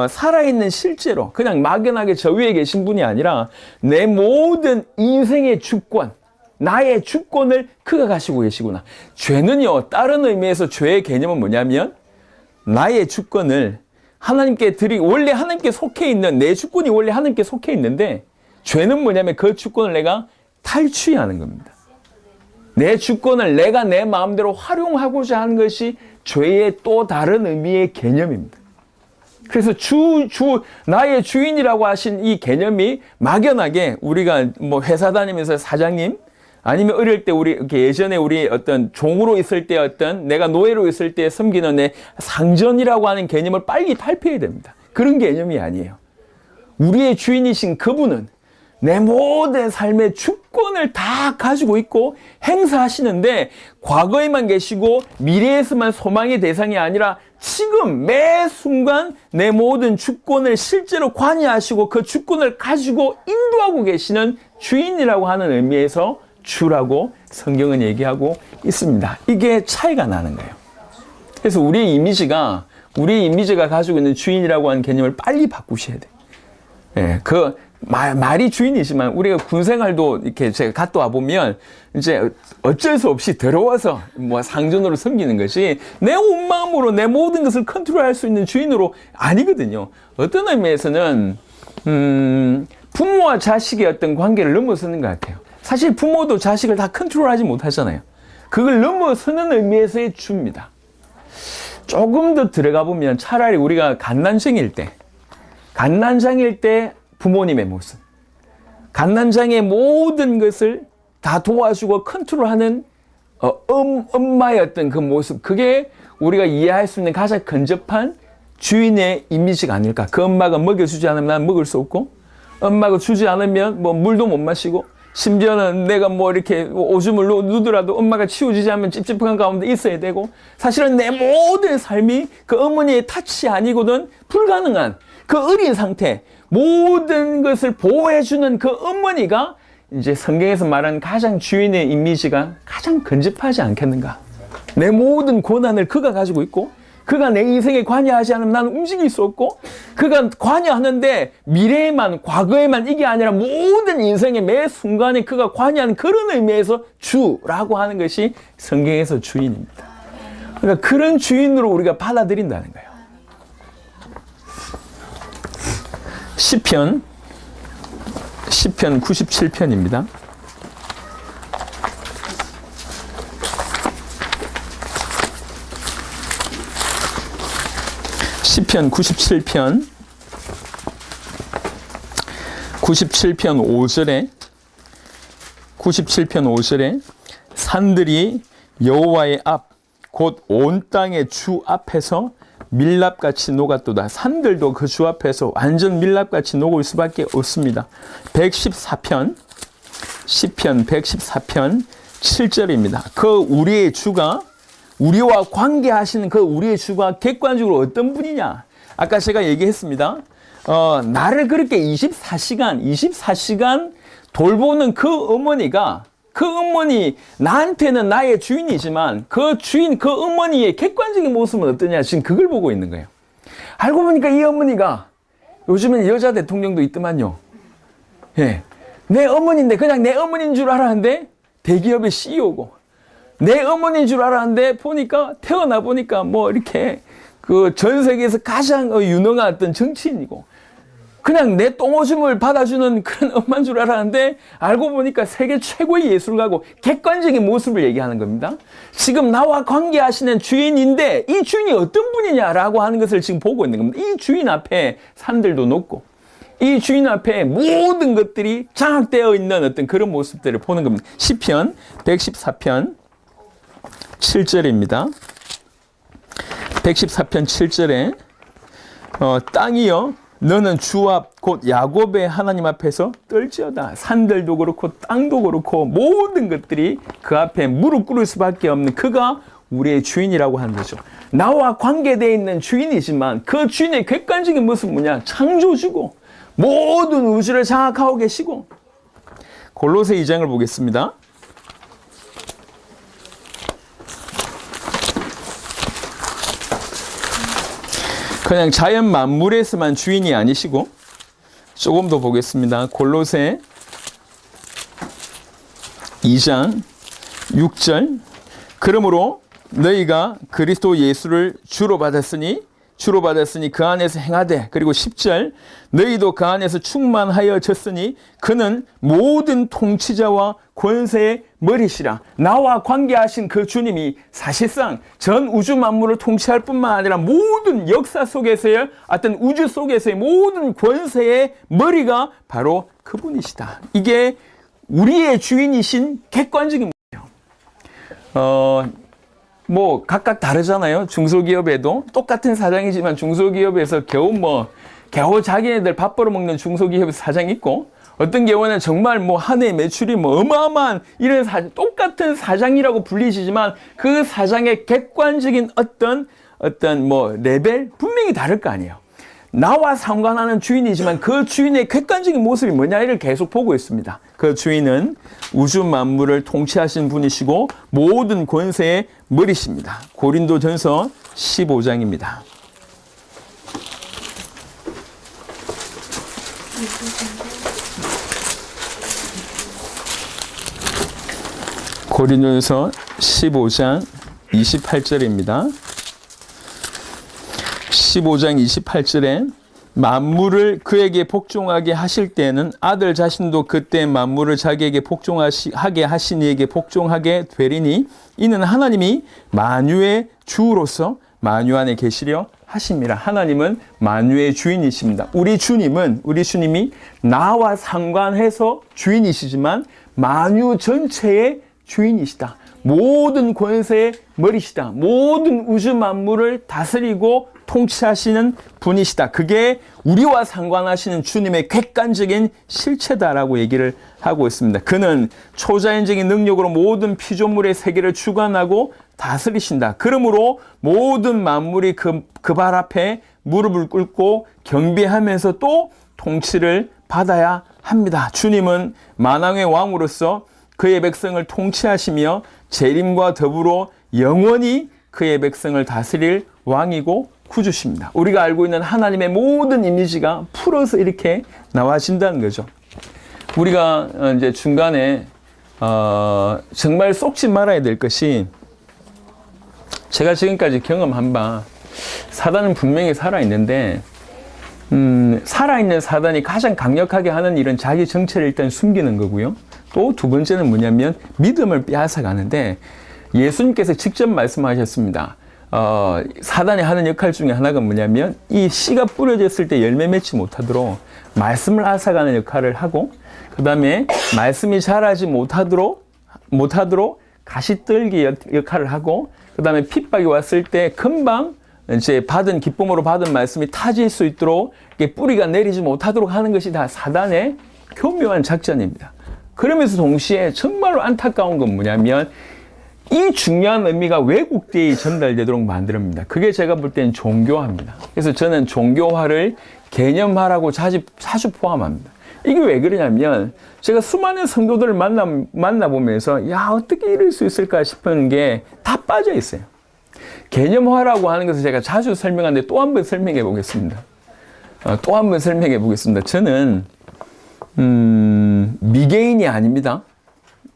살아있는 실제로 그냥 막연하게 저 위에 계신 분이 아니라 내 모든 인생의 주권, 나의 주권을 그가 가지고 계시구나. 죄는요, 다른 의미에서 죄의 개념은 뭐냐면 나의 주권을 하나님께 원래 하나님께 속해 있는 내 주권이 원래 하나님께 속해 있는데 죄는 뭐냐면 그 주권을 내가 탈취하는 겁니다. 내 주권을 내가 내 마음대로 활용하고자 하는 것이 죄의 또 다른 의미의 개념입니다. 그래서 나의 주인이라고 하신 이 개념이 막연하게 우리가 뭐 회사 다니면서 사장님, 아니면 어릴 때 예전에 우리 어떤 종으로 있을 때 내가 노예로 있을 때 섬기는 내 상전이라고 하는 개념을 빨리 탈피해야 됩니다. 그런 개념이 아니에요. 우리의 주인이신 그분은 내 모든 삶의 주권을 다 가지고 있고 행사하시는데 과거에만 계시고 미래에서만 소망의 대상이 아니라 지금 매 순간 내 모든 주권을 실제로 관여하시고 그 주권을 가지고 인도하고 계시는 주인이라고 하는 의미에서 주라고 성경은 얘기하고 있습니다. 이게 차이가 나는 거예요. 그래서 우리의 이미지가 가지고 있는 주인이라고 하는 개념을 빨리 바꾸셔야 돼요. 예, 말이 주인이지만 우리가 군 생활도 이렇게 제가 갔다 와 보면 이제 어쩔 수 없이 들어와서 뭐 상전으로 섬기는 것이 내 온 마음으로 내 모든 것을 컨트롤할 수 있는 주인으로 아니거든요. 어떤 의미에서는 부모와 자식의 어떤 관계를 넘어서는 것 같아요. 사실 부모도 자식을 다 컨트롤하지 못하잖아요. 그걸 넘어서는 의미에서의 주입니다. 조금 더 들어가 보면 차라리 우리가 갓난쟁일 때 부모님의 모습, 갓난장의 모든 것을 다 도와주고 컨트롤하는 엄마의 어떤 그 모습, 그게 우리가 이해할 수 있는 가장 근접한 주인의 이미지가 아닐까. 그 엄마가 먹여주지 않으면 난 먹을 수 없고, 엄마가 주지 않으면 뭐 물도 못 마시고, 심지어는 내가 뭐 이렇게 오줌을 누더라도 엄마가 치워주지 않으면 찝찝한 가운데 있어야 되고, 사실은 내 모든 삶이 그 어머니의 탓이 아니고는 불가능한 그 어린 상태, 모든 것을 보호해주는 그 어머니가 이제 성경에서 말하는 가장 주인의 이미지가 가장 근접하지 않겠는가. 내 모든 고난을 그가 가지고 있고, 그가 내 인생에 관여하지 않으면 나는 움직일 수 없고, 그가 관여하는데 미래에만, 과거에만 이게 아니라 모든 인생의 매 순간에 그가 관여하는 그런 의미에서 주라고 하는 것이 성경에서 주인입니다. 그러니까 그런 주인으로 우리가 받아들인다는 거예요. 시편 97편입니다. 시편 97편 5절에 산들이 여호와의 앞 곧 온 땅의 주 앞에서 밀랍같이 녹았도다. 산들도 그 주 앞에서 완전 밀랍같이 녹을 수밖에 없습니다. 114편 시편 114편 7절입니다. 그 우리의 주가, 우리와 관계하시는 그 우리의 주가 객관적으로 어떤 분이냐. 아까 제가 얘기했습니다. 나를 그렇게 24시간 돌보는 그 어머니가, 그 어머니, 나한테는 나의 주인이지만 그 주인, 그 어머니의 객관적인 모습은 어떠냐. 지금 그걸 보고 있는 거예요. 알고 보니까 이 어머니가, 요즘엔 여자 대통령도 있더만요. 예. 내 어머니인데 그냥 내 어머니인 줄 알았는데 대기업의 CEO고, 내 어머니인 줄 알았는데 태어나 보니까 뭐 이렇게 그 전 세계에서 가장 유능한 어떤 정치인이고, 그냥 내 똥오줌을 받아주는 그런 엄마인 줄 알았는데 알고 보니까 세계 최고의 예술가고, 객관적인 모습을 얘기하는 겁니다. 지금 나와 관계하시는 주인인데 이 주인이 어떤 분이냐라고 하는 것을 지금 보고 있는 겁니다. 이 주인 앞에 산들도 높고, 이 주인 앞에 모든 것들이 장악되어 있는 어떤 그런 모습들을 보는 겁니다. 시편 114편 7절입니다. 114편 7절에 땅이여 너는 주 앞 곧 야곱의 하나님 앞에서 떨지어다. 산들도 그렇고 땅도 그렇고 모든 것들이 그 앞에 무릎 꿇을 수밖에 없는 그가 우리의 주인이라고 하는 거죠. 나와 관계되어 있는 주인이지만 그 주인의 객관적인 모습은 뭐냐? 창조주고 모든 우주를 장악하고 계시고. 골로새 2장을 보겠습니다. 그냥 자연 만물에서만 주인이 아니시고, 조금 더 보겠습니다. 골로새 2장 6절. 그러므로 너희가 그리스도 예수를 주로 받았으니 그 안에서 행하되, 그리고 10절, 너희도 그 안에서 충만하여졌으니 그는 모든 통치자와 권세의 머리시라. 나와 관계하신 그 주님이 사실상 전 우주 만물을 통치할 뿐만 아니라 모든 역사 속에서의 어떤 우주 속에서의 모든 권세의 머리가 바로 그분이시다. 이게 우리의 주인이신 객관적인 거예요. 뭐 각각 다르잖아요. 중소기업에도 똑같은 사장이지만 중소기업에서 겨우 자기네들 밥 벌어먹는 중소기업 사장이 있고, 어떤 경우는 정말 뭐 한 해 매출이 뭐 어마어마한 이런 똑같은 사장이라고 불리시지만 그 사장의 객관적인 어떤 뭐 레벨 분명히 다를 거 아니에요. 나와 상관하는 주인이지만 그 주인의 객관적인 모습이 뭐냐를 계속 보고 있습니다. 그 주인은 우주 만물을 통치하신 분이시고 모든 권세의 머리십니다. 고린도전서 15장입니다. 고린도전서 15장 28절입니다. 15장 28절에 만물을 그에게 복종하게 하실 때에는 아들 자신도 그때 만물을 자기에게 복종하게 하신 이에게 복종하게 되리니 이는 하나님이 만유의 주로서 만유 안에 계시려 하심이라. 하나님은 만유의 주인이십니다. 우리 주님이 나와 상관해서 주인이시지만 만유 전체의 주인이시다. 모든 권세의 머리시다. 모든 우주 만물을 다스리고 통치하시는 분이시다. 그게 우리와 상관하시는 주님의 객관적인 실체다라고 얘기를 하고 있습니다. 그는 초자연적인 능력으로 모든 피조물의 세계를 주관하고 다스리신다. 그러므로 모든 만물이 그 발 앞에 무릎을 꿇고 경배하면서 또 통치를 받아야 합니다. 주님은 만왕의 왕으로서 그의 백성을 통치하시며 재림과 더불어 영원히 그의 백성을 다스릴 왕이고 구주십니다. 우리가 알고 있는 하나님의 모든 이미지가 풀어서 이렇게 나와진다는 거죠. 우리가 이제 중간에 정말 속지 말아야 될 것이, 제가 지금까지 경험한 바 사단은 분명히 살아있는데 살아있는 사단이 가장 강력하게 하는 일은 자기 정체를 일단 숨기는 거고요. 또 두 번째는 뭐냐면 믿음을 빼앗아가는데, 예수님께서 직접 말씀하셨습니다. 사단이 하는 역할 중에 하나가 뭐냐면 이 씨가 뿌려졌을 때 열매 맺지 못하도록 말씀을 앗아가는 역할을 하고, 그 다음에 말씀이 자라지 못하도록 가시떨기 역할을 하고, 그 다음에 핍박이 왔을 때 금방 이제 기쁨으로 받은 말씀이 타질 수 있도록 뿌리가 내리지 못하도록 하는 것이 다 사단의 교묘한 작전입니다. 그러면서 동시에 정말로 안타까운 건 뭐냐면 이 중요한 의미가 왜곡되이 전달되도록 만듭니다. 그게 제가 볼 때는 종교화입니다. 그래서 저는 종교화를 개념화라고 자주 포함합니다. 이게 왜 그러냐면 제가 수많은 성도들을 만나보면서 어떻게 이럴 수 있을까 싶은 게 다 빠져 있어요. 개념화라고 하는 것을 제가 자주 설명하는데 또 한 번 설명해 보겠습니다. 저는 미개인이 아닙니다.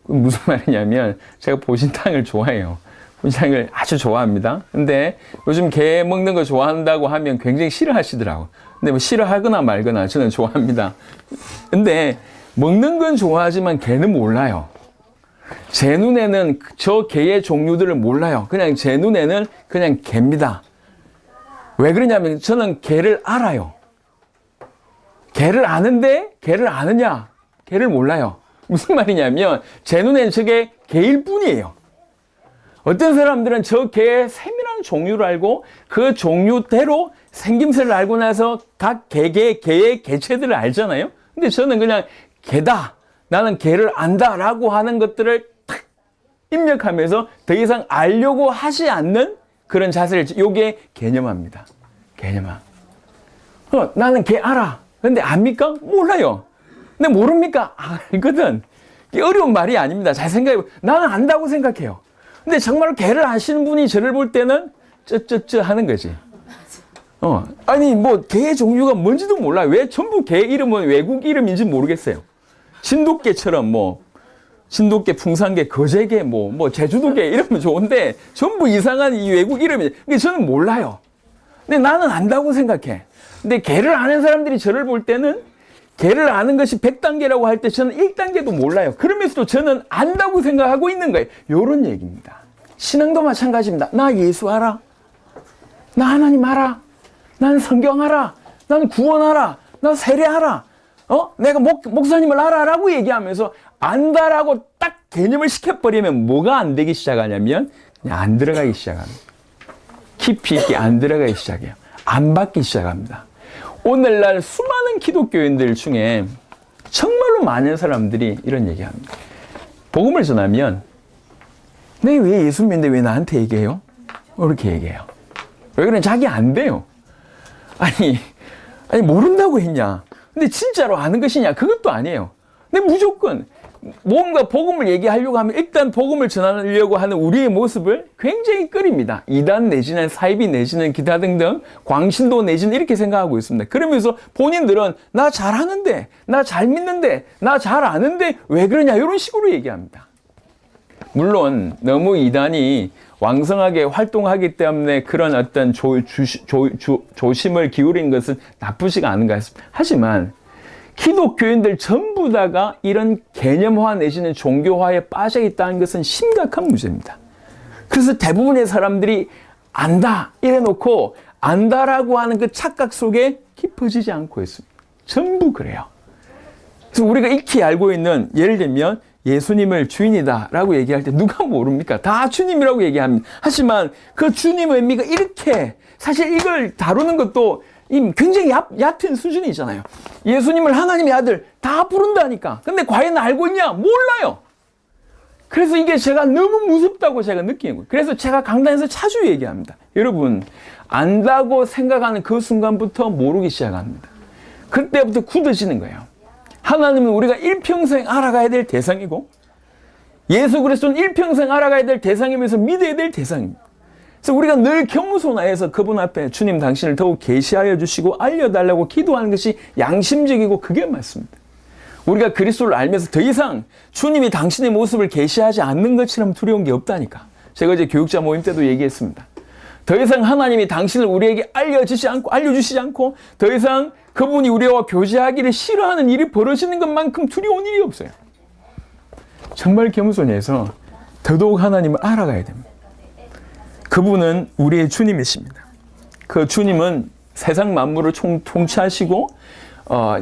무슨 말이냐면 제가 보신탕을 좋아해요. 보신탕을 아주 좋아합니다. 근데 요즘 게 먹는 거 좋아한다고 하면 굉장히 싫어하시더라고요. 근데 뭐 싫어하거나 말거나 저는 좋아합니다. 근데 먹는 건 좋아하지만 게는 몰라요. 제 눈에는 저 게의 종류들을 몰라요. 그냥 제 눈에는 그냥 게입니다. 왜 그러냐면 저는 게를 알아요. 게를 아는데 게를 아느냐? 게를 몰라요. 무슨 말이냐면 제 눈에는 저게 게일 뿐이에요. 어떤 사람들은 저 게의 세밀한 종류를 알고 그 종류대로 생김새를 알고 나서 각 게의 개체들을 알잖아요. 근데 저는 그냥 게다, 나는 게를 안다 라고 하는 것들을 탁 입력하면서 더 이상 알려고 하지 않는 그런 자세를, 요게 개념화입니다. 개념화. 나는 게 알아. 근데 압니까? 몰라요. 근데 모릅니까? 알거든. 이게 어려운 말이 아닙니다. 잘 생각해보세요. 나는 안다고 생각해요. 근데 정말 개를 아시는 분이 저를 볼 때는 쩌쩌쩌 하는 거지. 아니, 뭐, 개 종류가 뭔지도 몰라요. 왜 전부 개 이름은 외국 이름인지 모르겠어요. 진돗개처럼 진돗개, 풍산개, 거제개, 제주도개 이러면 좋은데, 전부 이상한 이 외국 이름이, 근데 저는 몰라요. 근데 나는 안다고 생각해. 근데 개를 아는 사람들이 저를 볼 때는, 개를 아는 것이 100단계라고 할 때 저는 1단계도 몰라요. 그러면서도 저는 안다고 생각하고 있는 거예요. 요런 얘기입니다. 신앙도 마찬가지입니다. 나 예수 알아. 나 하나님 알아. 난 성경 알아. 난 구원 알아. 나 세례 알아. 내가 목사님을 알아. 라고 얘기하면서 안다라고 딱 개념을 시켜버리면 뭐가 안 되기 시작하냐면 그냥 안 들어가기 시작합니다. 깊이 있게 안 들어가기 시작해요. 안 받기 시작합니다. 오늘날 수많은 기독교인들 중에 정말로 많은 사람들이 이런 얘기합니다. 복음을 전하면 내 왜 예수 믿는데 왜 나한테 얘기해요? 이렇게 얘기해요. 왜 그러냐? 자기 안 돼요. 아니 모른다고 했냐? 근데 진짜로 아는 것이냐? 그것도 아니에요. 근데 무조건 뭔가 복음을 얘기하려고 하면 일단 복음을 전하려고 하는 우리의 모습을 굉장히 끓입니다. 이단 내지는 사이비 내지는 기타 등등 광신도 내지는 이렇게 생각하고 있습니다. 그러면서 본인들은 나 잘하는데, 나 잘 믿는데, 나 잘 아는데 왜 그러냐 이런 식으로 얘기합니다. 물론 너무 이단이 왕성하게 활동하기 때문에 그런 어떤 조심을 기울이는 것은 나쁘지가 않은가 했습니다. 하지만 기독교인들 전부 다가 이런 개념화 내지는 종교화에 빠져 있다는 것은 심각한 문제입니다. 그래서 대부분의 사람들이 안다 이래놓고 안다라고 하는 그 착각 속에 깊어지지 않고 있습니다. 전부 그래요. 그래서 우리가 익히 알고 있는 예를 들면 예수님을 주인이다 라고 얘기할 때 누가 모릅니까? 다 주님이라고 얘기합니다. 하지만 그 주님의 의미가 이렇게 사실 이걸 다루는 것도 굉장히 얕은 수준이잖아요. 예수님을 하나님의 아들 다 부른다니까. 근데 과연 알고 있냐? 몰라요. 그래서 이게 제가 너무 무섭다고 제가 느끼는 거예요. 그래서 제가 강단에서 자주 얘기합니다. 여러분, 안다고 생각하는 그 순간부터 모르기 시작합니다. 그때부터 굳어지는 거예요. 하나님은 우리가 일평생 알아가야 될 대상이고 예수 그리스도는 일평생 알아가야 될 대상이면서 믿어야 될 대상입니다. 그래서 우리가 늘 겸손하여서 그분 앞에 주님 당신을 더욱 계시하여 주시고 알려달라고 기도하는 것이 양심적이고 그게 맞습니다. 우리가 그리스도를 알면서 더 이상 주님이 당신의 모습을 계시하지 않는 것처럼 두려운 게 없다니까. 제가 이제 교육자 모임 때도 얘기했습니다. 더 이상 하나님이 당신을 우리에게 알려주시지 않고 더 이상 그분이 우리와 교제하기를 싫어하는 일이 벌어지는 것만큼 두려운 일이 없어요. 정말 겸손해서 더더욱 하나님을 알아가야 됩니다. 그분은 우리의 주님이십니다. 그 주님은 세상 만물을 통치하시고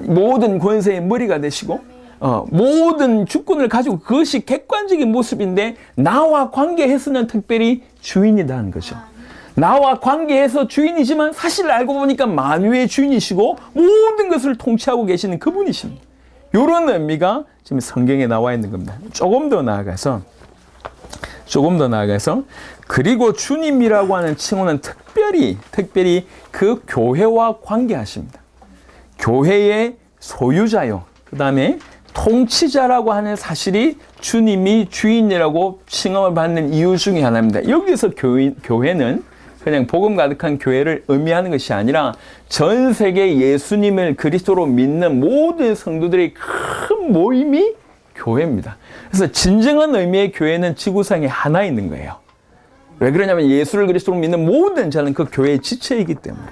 모든 권세의 머리가 되시고 모든 주권을 가지고 그것이 객관적인 모습인데 나와 관계해서는 특별히 주인이라는 거죠. 나와 관계해서 주인이지만 사실 알고 보니까 만유의 주인이시고 모든 것을 통치하고 계시는 그분이십니다. 이런 의미가 지금 성경에 나와 있는 겁니다. 조금 더 나아가서 그리고 주님이라고 하는 칭호는 특별히 그 교회와 관계하십니다. 교회의 소유자요. 그 다음에 통치자라고 하는 사실이 주님이 주인이라고 칭함을 받는 이유 중에 하나입니다. 여기서 교회는 그냥 복음 가득한 교회를 의미하는 것이 아니라 전 세계 예수님을 그리스도로 믿는 모든 성도들의 큰 모임이 교회입니다. 그래서 진정한 의미의 교회는 지구상에 하나 있는 거예요. 왜 그러냐면 예수를 그리스도로 믿는 모든 자는 그 교회의 지체이기 때문에.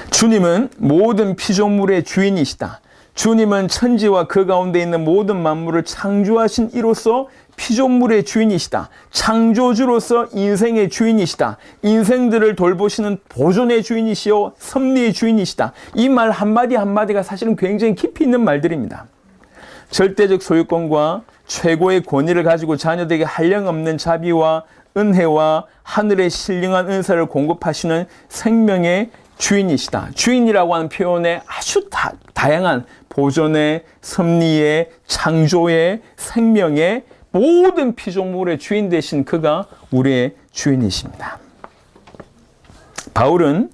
주님은 모든 피조물의 주인이시다. 주님은 천지와 그 가운데 있는 모든 만물을 창조하신 이로써 피조물의 주인이시다. 창조주로서 인생의 주인이시다. 인생들을 돌보시는 보존의 주인이시요 섭리의 주인이시다. 이 말 한마디 한마디가 사실은 굉장히 깊이 있는 말들입니다. 절대적 소유권과 최고의 권위를 가지고 자녀들에게 한량없는 자비와 은혜와 하늘의 신령한 은사를 공급하시는 생명의 주인이시다. 주인이라고 하는 표현에 아주 다양한 보존의, 섭리의, 창조의, 생명의 모든 피조물의 주인 되신 그가 우리의 주인이십니다. 바울은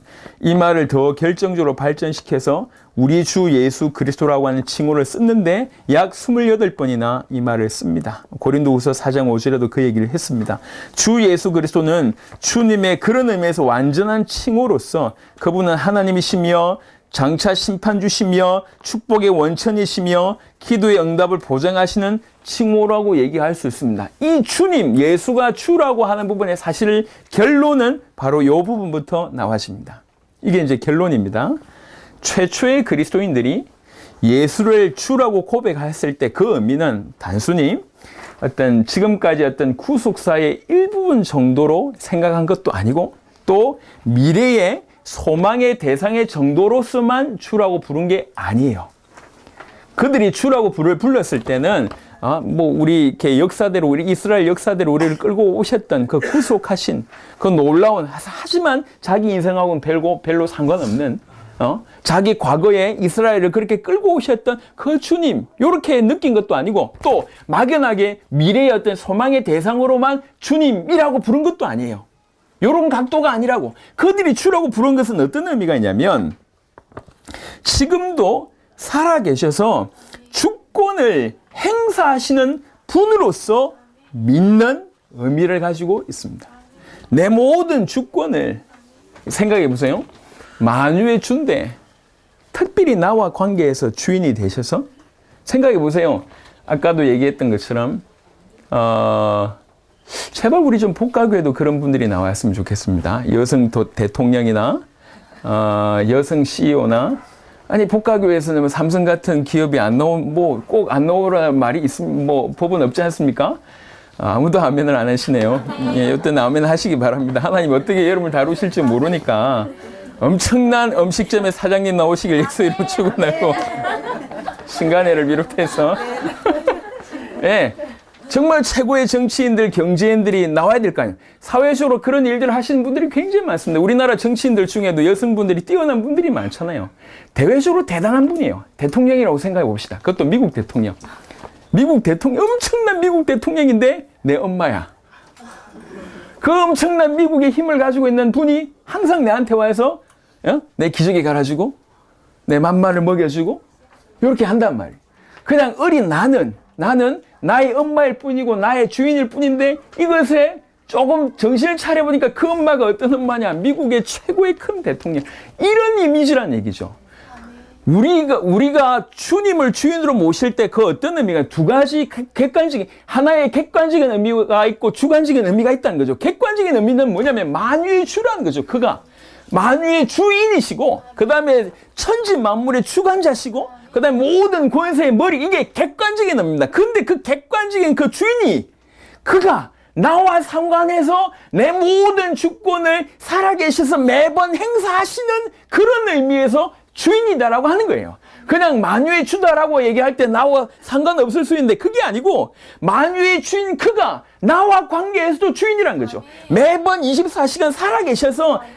이 말을 더 결정적으로 발전시켜서 우리 주 예수 그리스도라고 하는 칭호를 썼는데 약 28번이나 이 말을 씁니다. 고린도후서 4장 5절에도 그 얘기를 했습니다. 주 예수 그리스도는 주님의 그런 의미에서 완전한 칭호로서 그분은 하나님이시며 장차 심판주시며 축복의 원천이시며 기도의 응답을 보장하시는 칭호라고 얘기할 수 있습니다. 이 주님, 예수가 주라고 하는 부분의 사실 결론은 바로 이 부분부터 나와집니다. 이게 이제 결론입니다. 최초의 그리스도인들이 예수를 주라고 고백했을 때 그 의미는 단순히 어떤 지금까지 어떤 구속사의 일부분 정도로 생각한 것도 아니고 또 미래의 소망의 대상의 정도로서만 주라고 부른 게 아니에요. 그들이 주라고 불렀을 때는 우리 이렇게 역사대로 우리 이스라엘 역사대로 우리를 끌고 오셨던 그 구속하신 그 놀라운 하지만 자기 인생하고는 별로 상관없는 자기 과거에 이스라엘을 그렇게 끌고 오셨던 그 주님 이렇게 느낀 것도 아니고 또 막연하게 미래의 어떤 소망의 대상으로만 주님이라고 부른 것도 아니에요. 이런 각도가 아니라고. 그들이 주라고 부른 것은 어떤 의미가 있냐면 지금도 살아계셔서 주권을 행사하시는 분으로서 믿는 의미를 가지고 있습니다. 내 모든 주권을 생각해 보세요. 만유의 주인데 특별히 나와 관계에서 주인이 되셔서 생각해 보세요. 아까도 얘기했던 것처럼 제발 우리 좀 복가교에도 그런 분들이 나왔으면 좋겠습니다. 여성 대통령이나 여성 CEO나 아니 복가교에서는 삼성 같은 기업이 안 나오 꼭 안 나오라는 말이 있으면 법은 없지 않습니까? 아무도 아멘을 안 하시네요. 예, 이때 아멘 하시기 바랍니다. 하나님 어떻게 여러분을 다루실지 모르니까 엄청난 음식점의 사장님 나오시길 예수 이름 축원하고 신간회를 비롯해서 예. 정말 최고의 정치인들, 경제인들이 나와야 될 거 아니에요. 사회적으로 그런 일들을 하시는 분들이 굉장히 많습니다. 우리나라 정치인들 중에도 여성분들이 뛰어난 분들이 많잖아요. 대외적으로 대단한 분이에요. 대통령이라고 생각해 봅시다. 그것도 미국 대통령. 엄청난 미국 대통령인데 내 엄마야. 그 엄청난 미국의 힘을 가지고 있는 분이 항상 내한테 와서 내 기저귀 갈아주고 내 맘마를 먹여주고 이렇게 한단 말이에요. 그냥 어린 나는 나의 엄마일 뿐이고 나의 주인일 뿐인데 이것에 조금 정신을 차려보니까 그 엄마가 어떤 엄마냐. 미국의 최고의 큰 대통령. 이런 이미지란 얘기죠. 우리가 주님을 주인으로 모실 때 그 어떤 의미가 두 가지 객관적인 하나의 객관적인 의미가 있고 주관적인 의미가 있다는 거죠. 객관적인 의미는 뭐냐면 만유의 주라는 거죠. 그가 만유의 주인이시고 그 다음에 천지 만물의 주관자시고 그 다음에 모든 권세의 머리 이게 객관적인 의미입니다. 근데 그 객관적인 그 주인이 그가 나와 상관해서 내 모든 주권을 살아계셔서 매번 행사하시는 그런 의미에서 주인이다라고 하는 거예요. 그냥 만유의 주다라고 얘기할 때 나와 상관없을 수 있는데 그게 아니고 만유의 주인 그가 나와 관계에서도 주인이란 거죠. 매번 24시간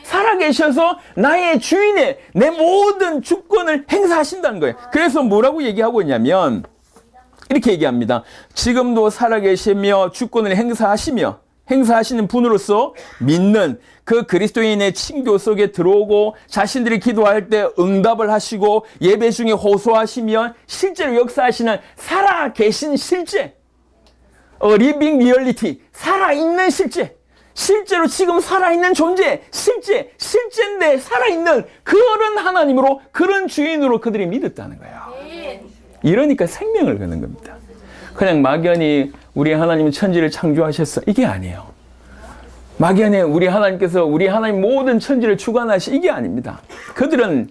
살아계셔서 나의 주인의 내 모든 주권을 행사하신다는 거예요. 그래서 뭐라고 얘기하고 있냐면 이렇게 얘기합니다. 지금도 살아계시며 주권을 행사하시는 분으로서 믿는 그 그리스도인의 친교 속에 들어오고 자신들이 기도할 때 응답을 하시고 예배 중에 호소하시며 실제로 역사하시는 살아계신 실제 리빙 리얼리티 살아있는 실제로 지금 살아있는 존재 실제인데 살아있는 그런 하나님으로 그런 주인으로 그들이 믿었다는 거예요. 이러니까 생명을 거는 겁니다. 그냥 막연히 우리 하나님은 천지를 창조하셨어 이게 아니에요. 막연히 우리 하나님께서 우리 하나님 모든 천지를 주관하시 이게 아닙니다. 그들은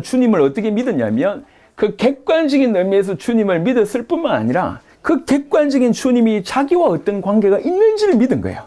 주님을 어떻게 믿었냐면 그 객관적인 의미에서 주님을 믿었을 뿐만 아니라 그 객관적인 주님이 자기와 어떤 관계가 있는지를 믿은 거예요.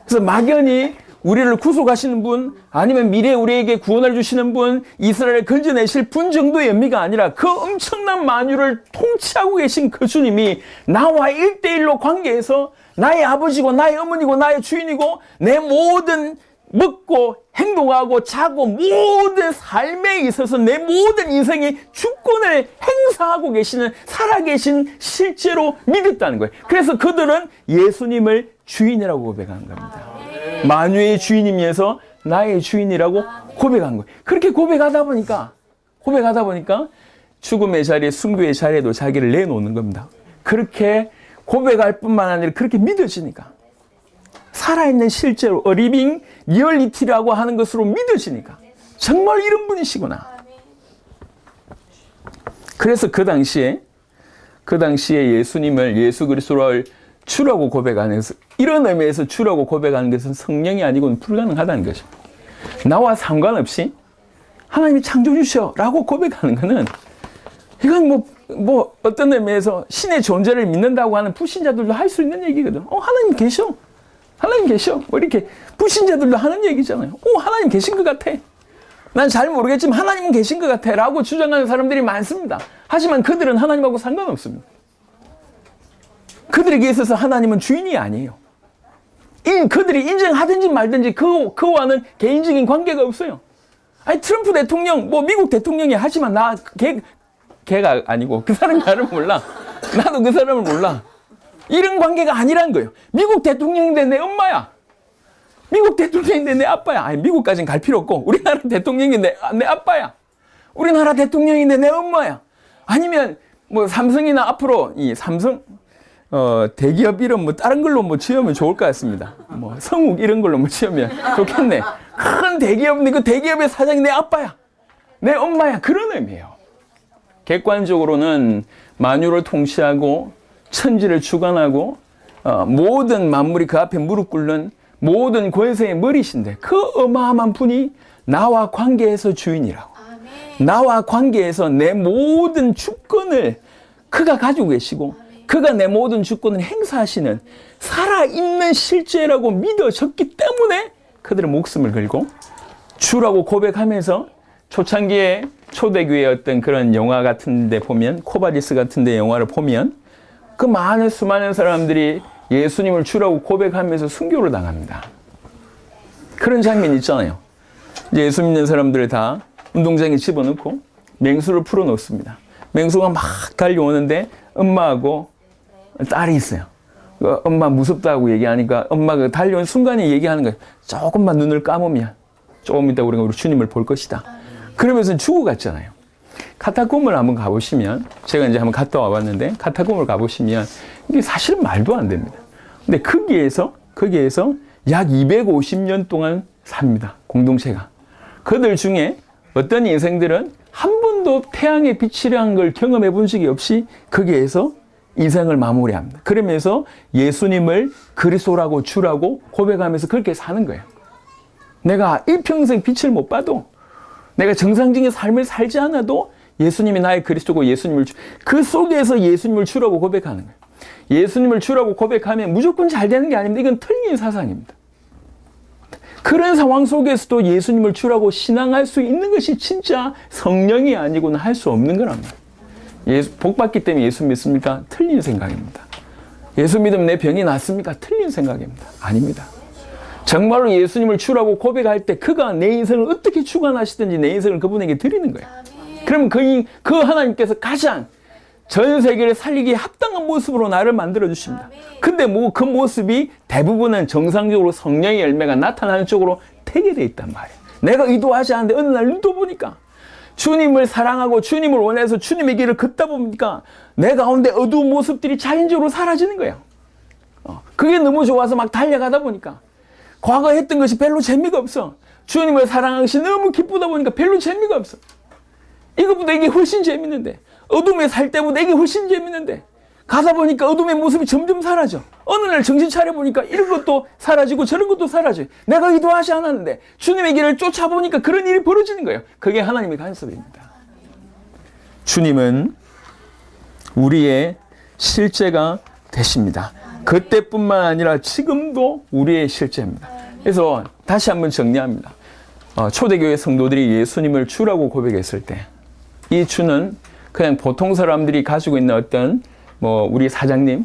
그래서 막연히 우리를 구속하시는 분 아니면 미래에 우리에게 구원을 주시는 분 이스라엘을 건져내실 분 정도의 의미가 아니라 그 엄청난 만유를 통치하고 계신 그 주님이 나와 1대1로 관계해서 나의 아버지고 나의 어머니고 나의 주인이고 내 모든 먹고 행동하고 자고 모든 삶에 있어서 내 모든 인생의 주권을 행사하고 계시는 살아계신 실제로 믿었다는 거예요. 그래서 그들은 예수님을 주인이라고 고백한 겁니다. 만유의 주인이면서 나의 주인이라고 고백한 거예요. 그렇게 고백하다 보니까 죽음의 자리에, 순교의 자리에도 자기를 내놓는 겁니다. 그렇게 고백할 뿐만 아니라 그렇게 믿어지니까, 살아있는 실제로 리빙 리얼리티라고 하는 것으로 믿어지니까 정말 이런 분이시구나. 그래서 그 당시에 예수님을, 예수 그리스도를 주라고 고백하는 것은, 이런 의미에서 주라고 고백하는 것은 성령이 아니고는 불가능하다는 거죠. 나와 상관없이 하나님이 창조주셔라고 고백하는 것은, 이건 뭐 어떤 의미에서 신의 존재를 믿는다고 하는 불신자들도 할 수 있는 얘기거든. 하나님 계셔. 하나님 계셔. 뭐 이렇게 불신자들도 하는 얘기잖아요. 하나님 계신 것 같아. 난 잘 모르겠지만 하나님은 계신 것 같아 라고 주장하는 사람들이 많습니다. 하지만 그들은 하나님하고 상관없습니다. 그들에게 있어서 하나님은 주인이 아니에요. 그들이 인정하든지 말든지 그와는 개인적인 관계가 없어요. 아니, 트럼프 대통령, 미국 대통령이 하지만 걔가 아니고 그 사람이 나를 몰라. 나도 그 사람을 몰라. 이런 관계가 아니라는 거예요. 미국 대통령인데 내 엄마야. 미국 대통령인데 내 아빠야. 아니, 미국까지는 갈 필요 없고, 우리나라 대통령인데 내 아빠야. 우리나라 대통령인데 내 엄마야. 아니면 삼성이나 앞으로 이 삼성 대기업 이름 다른 걸로 지으면 좋을 것 같습니다. 성욱 이런 걸로 지으면 좋겠네. 큰 대기업인데 그 대기업의 사장이 내 아빠야. 내 엄마야. 그런 의미예요. 객관적으로는 만유를 통치하고 천지를 주관하고 모든 만물이 그 앞에 무릎 꿇는 모든 권세의 머리신데, 그 어마어마한 분이 나와 관계에서 주인이라고. 아멘. 나와 관계에서 내 모든 주권을 그가 가지고 계시고, 아멘. 그가 내 모든 주권을 행사하시는 살아있는 실제라고 믿어졌기 때문에 그들은 목숨을 걸고 주라고 고백하면서, 초창기에 초대교회 어떤 그런 영화 같은 데 보면, 코바디스 같은 데 영화를 보면 그 많은 수많은 사람들이 예수님을 주라고 고백하면서 순교를 당합니다. 그런 장면이 있잖아요. 이제 예수 믿는 사람들을 다 운동장에 집어넣고 맹수를 풀어놓습니다. 맹수가 막 달려오는데 엄마하고 딸이 있어요. 엄마 무섭다고 얘기하니까 엄마가 달려온 순간에 얘기하는 거예요. 조금만 눈을 감으면 조금 이따 우리 주님을 볼 것이다. 그러면서 죽어갔잖아요. 카타콤을 한번 가보시면, 제가 이제 한번 갔다 와봤는데, 카타콤을 가보시면 이게 사실 말도 안 됩니다. 근데 거기에서 약 250년 동안 삽니다. 공동체가. 그들 중에 어떤 인생들은 한 번도 태양의 빛이라는 걸 경험해 본 적이 없이 거기에서 인생을 마무리합니다. 그러면서 예수님을 그리스도라고 주라고 고백하면서 그렇게 사는 거예요. 내가 일평생 빛을 못 봐도, 내가 정상적인 삶을 살지 않아도 예수님이 나의 그리스도고 그 속에서 예수님을 주라고 고백하는 거예요. 예수님을 주라고 고백하면 무조건 잘 되는 게 아닙니다. 이건 틀린 사상입니다. 그런 상황 속에서도 예수님을 주라고 신앙할 수 있는 것이 진짜 성령이 아니고는 할 수 없는 거랍니다. 복 받기 때문에 예수 믿습니까? 틀린 생각입니다. 예수 믿으면 내 병이 낫습니까? 틀린 생각입니다. 아닙니다. 정말로 예수님을 주라고 고백할 때 그가 내 인생을 어떻게 주관하시든지 내 인생을 그분에게 드리는 거예요. 그럼 그 하나님께서 가장 전 세계를 살리기에 합당한 모습으로 나를 만들어 주십니다. 근데 그 모습이 대부분은 정상적으로 성령의 열매가 나타나는 쪽으로 태게 돼 있단 말이에요. 내가 의도하지 않는데 어느 날 눈 떠보니까 주님을 사랑하고 주님을 원해서 주님의 길을 걷다 보니까 내 가운데 어두운 모습들이 자연적으로 사라지는 거예요. 그게 너무 좋아서 막 달려가다 보니까 과거 했던 것이 별로 재미가 없어. 주님을 사랑하는 것이 너무 기쁘다 보니까 별로 재미가 없어. 이것보다 이게 훨씬 재밌는데, 어둠에 살 때보다 이게 훨씬 재밌는데, 가다 보니까 어둠의 모습이 점점 사라져. 어느 날 정신 차려보니까 이런 것도 사라지고 저런 것도 사라져요. 내가 의도하지 않았는데 주님의 길을 쫓아보니까 그런 일이 벌어지는 거예요. 그게 하나님의 간섭입니다. 주님은 우리의 실제가 되십니다. 그때뿐만 아니라 지금도 우리의 실제입니다. 그래서 다시 한번 정리합니다. 초대교회 성도들이 예수님을 주라고 고백했을 때, 이 주는 그냥 보통 사람들이 가지고 있는 어떤 우리 사장님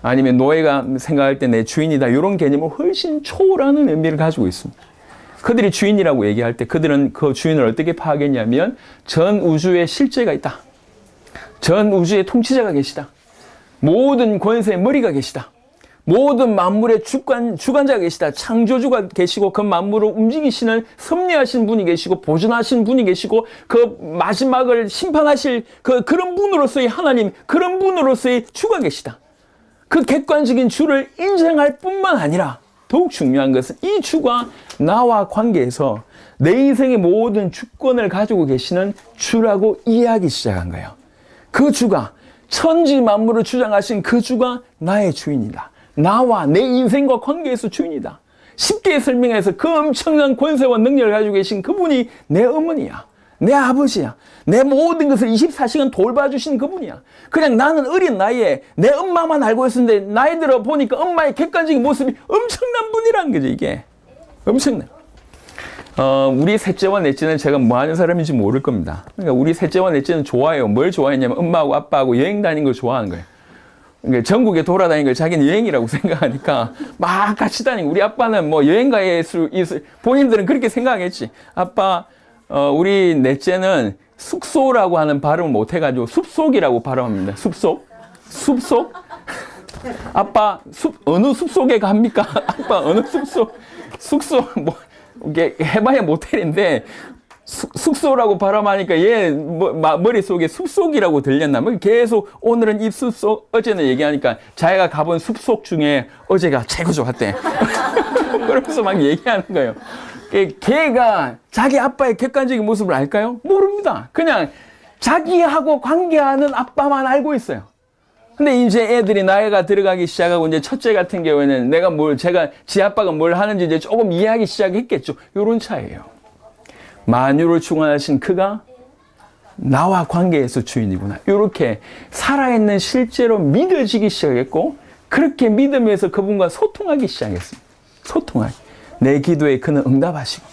아니면 노예가 생각할 때 내 주인이다 이런 개념을 훨씬 초월하는 의미를 가지고 있습니다. 그들이 주인이라고 얘기할 때 그들은 그 주인을 어떻게 파악했냐면 전 우주에 실제가 있다. 전 우주의 통치자가 계시다. 모든 권세의 머리가 계시다. 모든 만물의 주관자가 계시다. 창조주가 계시고 그 만물을 움직이시는 섭리하신 분이 계시고 보존하신 분이 계시고 그 마지막을 심판하실 그런 분으로서의 하나님, 그런 분으로서의 주가 계시다. 그 객관적인 주를 인정할 뿐만 아니라 더욱 중요한 것은 이 주가 나와 관계에서 내 인생의 모든 주권을 가지고 계시는 주라고 이해하기 시작한 거예요. 그 주가 천지 만물을 주장하신 그 주가 나의 주인이다. 나와 내 인생과 관계에서 주인이다. 쉽게 설명해서 그 엄청난 권세와 능력을 가지고 계신 그분이 내 어머니야. 내 아버지야. 내 모든 것을 24시간 돌봐주신 그분이야. 그냥 나는 어린 나이에 내 엄마만 알고 있었는데 나이 들어 보니까 엄마의 객관적인 모습이 엄청난 분이라는 거죠, 이게. 엄청난. 우리 셋째와 넷째는 제가 뭐 하는 사람인지 모를 겁니다. 그러니까 우리 셋째와 넷째는 좋아해요. 뭘 좋아했냐면 엄마하고 아빠하고 여행 다니는 걸 좋아하는 거예요. 그러니까 전국에 돌아다니는 걸 자기는 여행이라고 생각하니까 막 같이 다니고, 우리 아빠는 뭐 여행 갈 수 있을, 본인들은 그렇게 생각했지. 아빠, 우리 넷째는 숙소라고 하는 발음을 못 해가지고 숲속이라고 발음합니다. 숲속? 숲속? 아빠, 어느 숲속에 갑니까? 아빠, 어느 숲속? 숙소, 뭐, 이게 해봐야 모텔인데, 숙소라고 발음하니까 얘 머릿속에 숲속이라고 들렸나? 뭐 계속 오늘은 이 숲속, 어제는 얘기하니까 자기가 가본 숲속 중에 어제가 최고 좋았대. 그러면서 막 얘기하는 거예요. 걔가 자기 아빠의 객관적인 모습을 알까요? 모릅니다. 그냥 자기하고 관계하는 아빠만 알고 있어요. 근데 이제 애들이 나이가 들어가기 시작하고, 이제 첫째 같은 경우에는 지 아빠가 뭘 하는지 이제 조금 이해하기 시작했겠죠. 요런 차이예요. 만유를 주관하신 그가 나와 관계에서 주인이구나. 이렇게 살아있는 실제로 믿어지기 시작했고, 그렇게 믿으면서 그분과 소통하기 시작했습니다. 소통하기. 내 기도에 그는 응답하시고,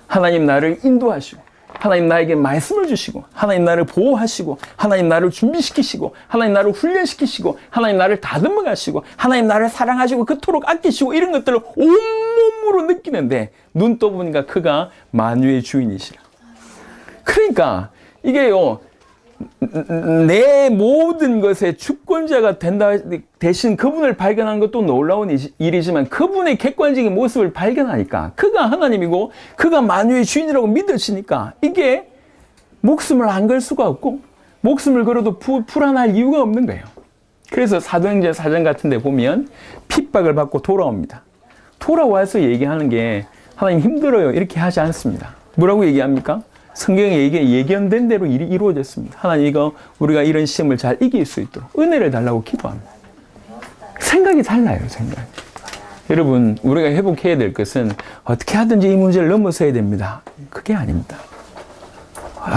하나님 나를 인도하시고, 하나님 나에게 말씀을 주시고, 하나님 나를 보호하시고, 하나님 나를 준비시키시고, 하나님 나를 훈련시키시고, 하나님 나를 다듬어 가시고, 하나님 나를 사랑하시고 그토록 아끼시고, 이런 것들을 온몸으로 느끼는데 눈 떠보니까 그가 만유의 주인이시라. 그러니까 이게요, 내 모든 것의 주권자가 된다 대신 그분을 발견하는 것도 놀라운 일이지만, 그분의 객관적인 모습을 발견하니까, 그가 하나님이고 그가 만유의 주인이라고 믿어지니까 이게 목숨을 안 걸 수가 없고, 목숨을 걸어도 불안할 이유가 없는 거예요. 그래서 사도행전 4장 같은 데 보면 핍박을 받고 돌아옵니다. 돌아와서 얘기하는 게 하나님 힘들어요 이렇게 하지 않습니다. 뭐라고 얘기합니까? 성경에 예견된 대로 일이 이루어졌습니다. 하나님, 이거 우리가 이런 시험을 잘 이길 수 있도록 은혜를 달라고 기도합니다. 생각이 달라요, 생각. 여러분, 우리가 회복해야 될 것은 어떻게 하든지 이 문제를 넘어서야 됩니다. 그게 아닙니다.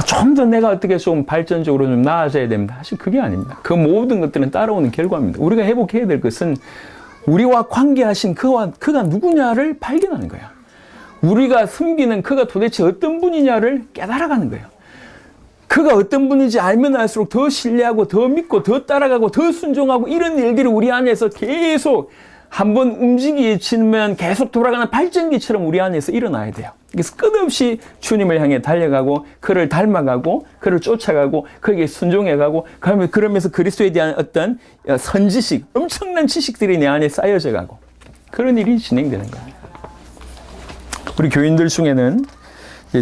좀 더 내가 어떻게 좀 발전적으로 좀 나아져야 됩니다. 사실 그게 아닙니다. 그 모든 것들은 따라오는 결과입니다. 우리가 회복해야 될 것은 우리와 관계하신 그가 누구냐를 발견하는 거예요. 우리가 섬기는 그가 도대체 어떤 분이냐를 깨달아가는 거예요. 그가 어떤 분인지 알면 알수록 더 신뢰하고 더 믿고 더 따라가고 더 순종하고, 이런 일들이 우리 안에서 계속 한번 움직이면 계속 돌아가는 발전기처럼 우리 안에서 일어나야 돼요. 그래서 끝없이 주님을 향해 달려가고 그를 닮아가고 그를 쫓아가고 그에게 순종해가고, 그러면서 그리스도에 대한 어떤 선지식, 엄청난 지식들이 내 안에 쌓여져 가고, 그런 일이 진행되는 거예요. 우리 교인들 중에는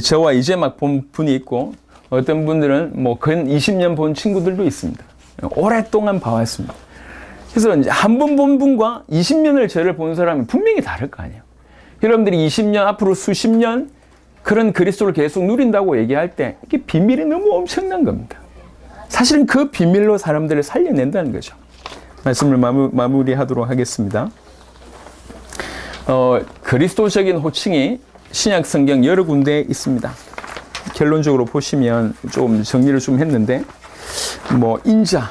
저와 이제 막 본 분이 있고, 어떤 분들은 뭐 근 20년 본 친구들도 있습니다. 오랫동안 봐왔습니다. 그래서 이제 한 번 본 분과 20년을 저를 본 사람이 분명히 다를 거 아니에요. 여러분들이 20년, 앞으로 수십 년 그런 그리스도를 계속 누린다고 얘기할 때 이게 비밀이 너무 엄청난 겁니다. 사실은 그 비밀로 사람들을 살려낸다는 거죠. 말씀을 마무리하도록 하겠습니다. 그리스도적인 호칭이 신약 성경 여러 군데에 있습니다. 결론적으로 보시면 좀 정리를 좀 했는데, 뭐 인자,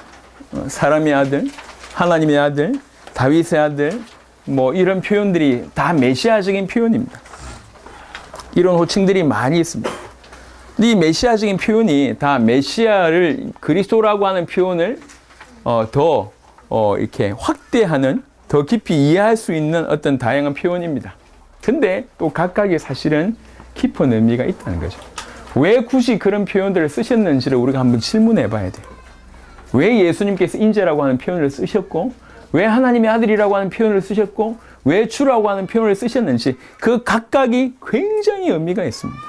사람의 아들, 하나님의 아들, 다윗의 아들, 뭐 이런 표현들이 다 메시아적인 표현입니다. 이런 호칭들이 많이 있습니다. 근데 이 메시아적인 표현이 다 메시아를, 그리스도라고 하는 표현을 더 이렇게 확대하는, 더 깊이 이해할 수 있는 어떤 다양한 표현입니다. 근데 또 각각의 사실은 깊은 의미가 있다는 거죠. 왜 굳이 그런 표현들을 쓰셨는지를 우리가 한번 질문해 봐야 돼요. 왜 예수님께서 인자라고 하는 표현을 쓰셨고, 왜 하나님의 아들이라고 하는 표현을 쓰셨고 왜 주라고 하는 표현을 쓰셨는지 그 각각이 굉장히 의미가 있습니다.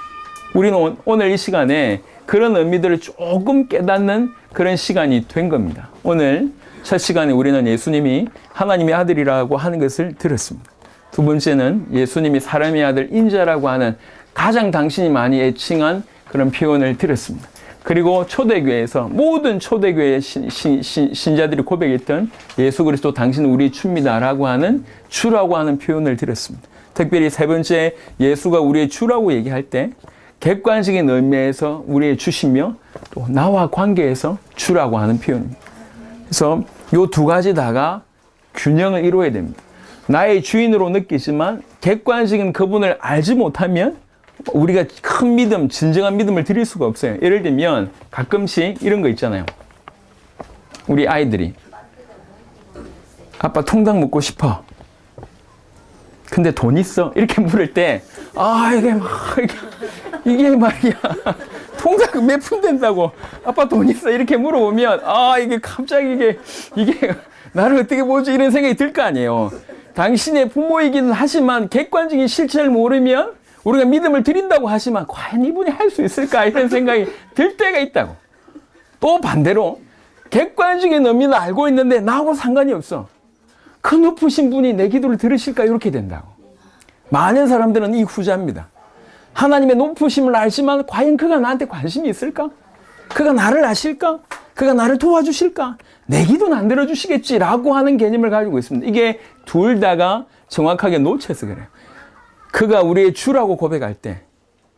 우리는 오늘 이 시간에 그런 의미들을 조금 깨닫는 그런 시간이 된 겁니다. 오늘 첫 시간에 우리는 예수님이 하나님의 아들이라고 하는 것을 들었습니다. 두 번째는 예수님이 사람의 아들 인자라고 하는 가장 당신이 많이 애칭한 그런 표현을 들었습니다. 그리고 초대교회에서 모든 초대교회 신자들이 고백했던 예수 그리스도 당신은 우리 주입니다라고 하는 주라고 하는 표현을 들었습니다. 특별히 세 번째 예수가 우리의 주라고 얘기할 때 객관적인 의미에서 우리의 주시며 또 나와 관계에서 주라고 하는 표현입니다. 그래서 이 두 가지 다가 균형을 이루어야 됩니다. 나의 주인으로 느끼지만 객관적인 그분을 알지 못하면 우리가 큰 믿음, 진정한 믿음을 드릴 수가 없어요. 예를 들면 가끔씩 이런 거 있잖아요. 우리 아이들이 아빠 통닭 먹고 싶어. 근데 돈 있어? 이렇게 물을 때 이게 말이야. 통닭 몇 푼 된다고 아빠 돈 있어? 이렇게 물어보면 이게 갑자기 이게 나를 어떻게 보지? 이런 생각이 들 거 아니에요. 당신의 부모이기는 하지만 객관적인 실체를 모르면 우리가 믿음을 드린다고 하지만 과연 이분이 할 수 있을까? 이런 생각이 들 때가 있다고. 또 반대로 객관적인 의미는 알고 있는데 나하고 상관이 없어. 그 높으신 분이 내 기도를 들으실까? 이렇게 된다고. 많은 사람들은 이 후자입니다. 하나님의 높으심을 알지만 과연 그가 나한테 관심이 있을까? 그가 나를 아실까? 그가 나를 도와주실까? 내 기도는 안 들어주시겠지라고 하는 개념을 가지고 있습니다. 이게 둘 다가 정확하게 놓쳐서 그래요. 그가 우리의 주라고 고백할 때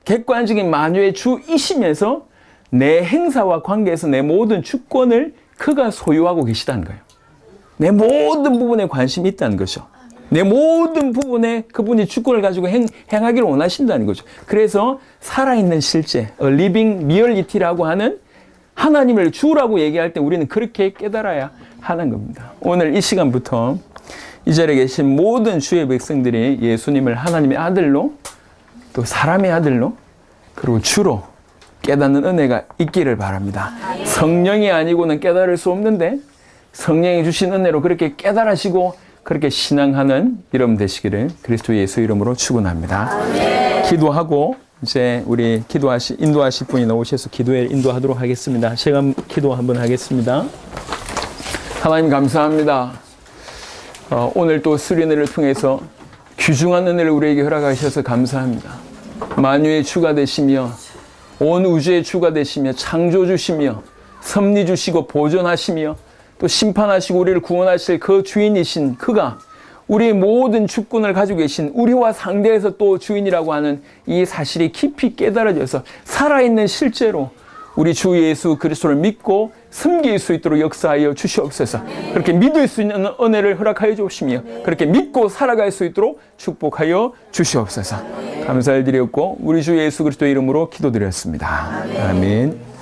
객관적인 만유의 주이시면서 내 행사와 관계에서 내 모든 주권을 그가 소유하고 계시다는 거예요. 내 모든 부분에 관심이 있다는 거죠. 내 모든 부분에 그분이 주권을 가지고 행하기를 원하신다는 거죠. 그래서 살아있는 실제, living reality라고 하는 하나님을 주라고 얘기할 때 우리는 그렇게 깨달아야 하는 겁니다. 오늘 이 시간부터 이 자리에 계신 모든 주의 백성들이 예수님을 하나님의 아들로 또 사람의 아들로 그리고 주로 깨닫는 은혜가 있기를 바랍니다. 성령이 아니고는 깨달을 수 없는데 성령이 주신 은혜로 그렇게 깨달으시고 그렇게 신앙하는 여러분 되시기를 그리스도 예수 이름으로 축원합니다. 기도하고 이제 우리 인도하실 분이 나오셔서 기도에 인도하도록 하겠습니다. 제가 기도 한번 하겠습니다. 하나님 감사합니다. 오늘 또 수련회를 통해서 귀중한 은혜를 우리에게 허락하셔서 감사합니다. 만유의 주가 되시며 온 우주의 주가 되시며 창조주시며 섭리주시고 보존하시며 또 심판하시고 우리를 구원하실 그 주인이신 그가 우리의 모든 주권을 가지고 계신 우리와 상대해서 또 주인이라고 하는 이 사실이 깊이 깨달아져서 살아있는 실제로 우리 주 예수 그리스도를 믿고 섬길 수 있도록 역사하여 주시옵소서. 그렇게 믿을 수 있는 은혜를 허락하여 주시며 그렇게 믿고 살아갈 수 있도록 축복하여 주시옵소서. 감사를 드렸고 우리 주 예수 그리스도의 이름으로 기도드렸습니다. 아멘.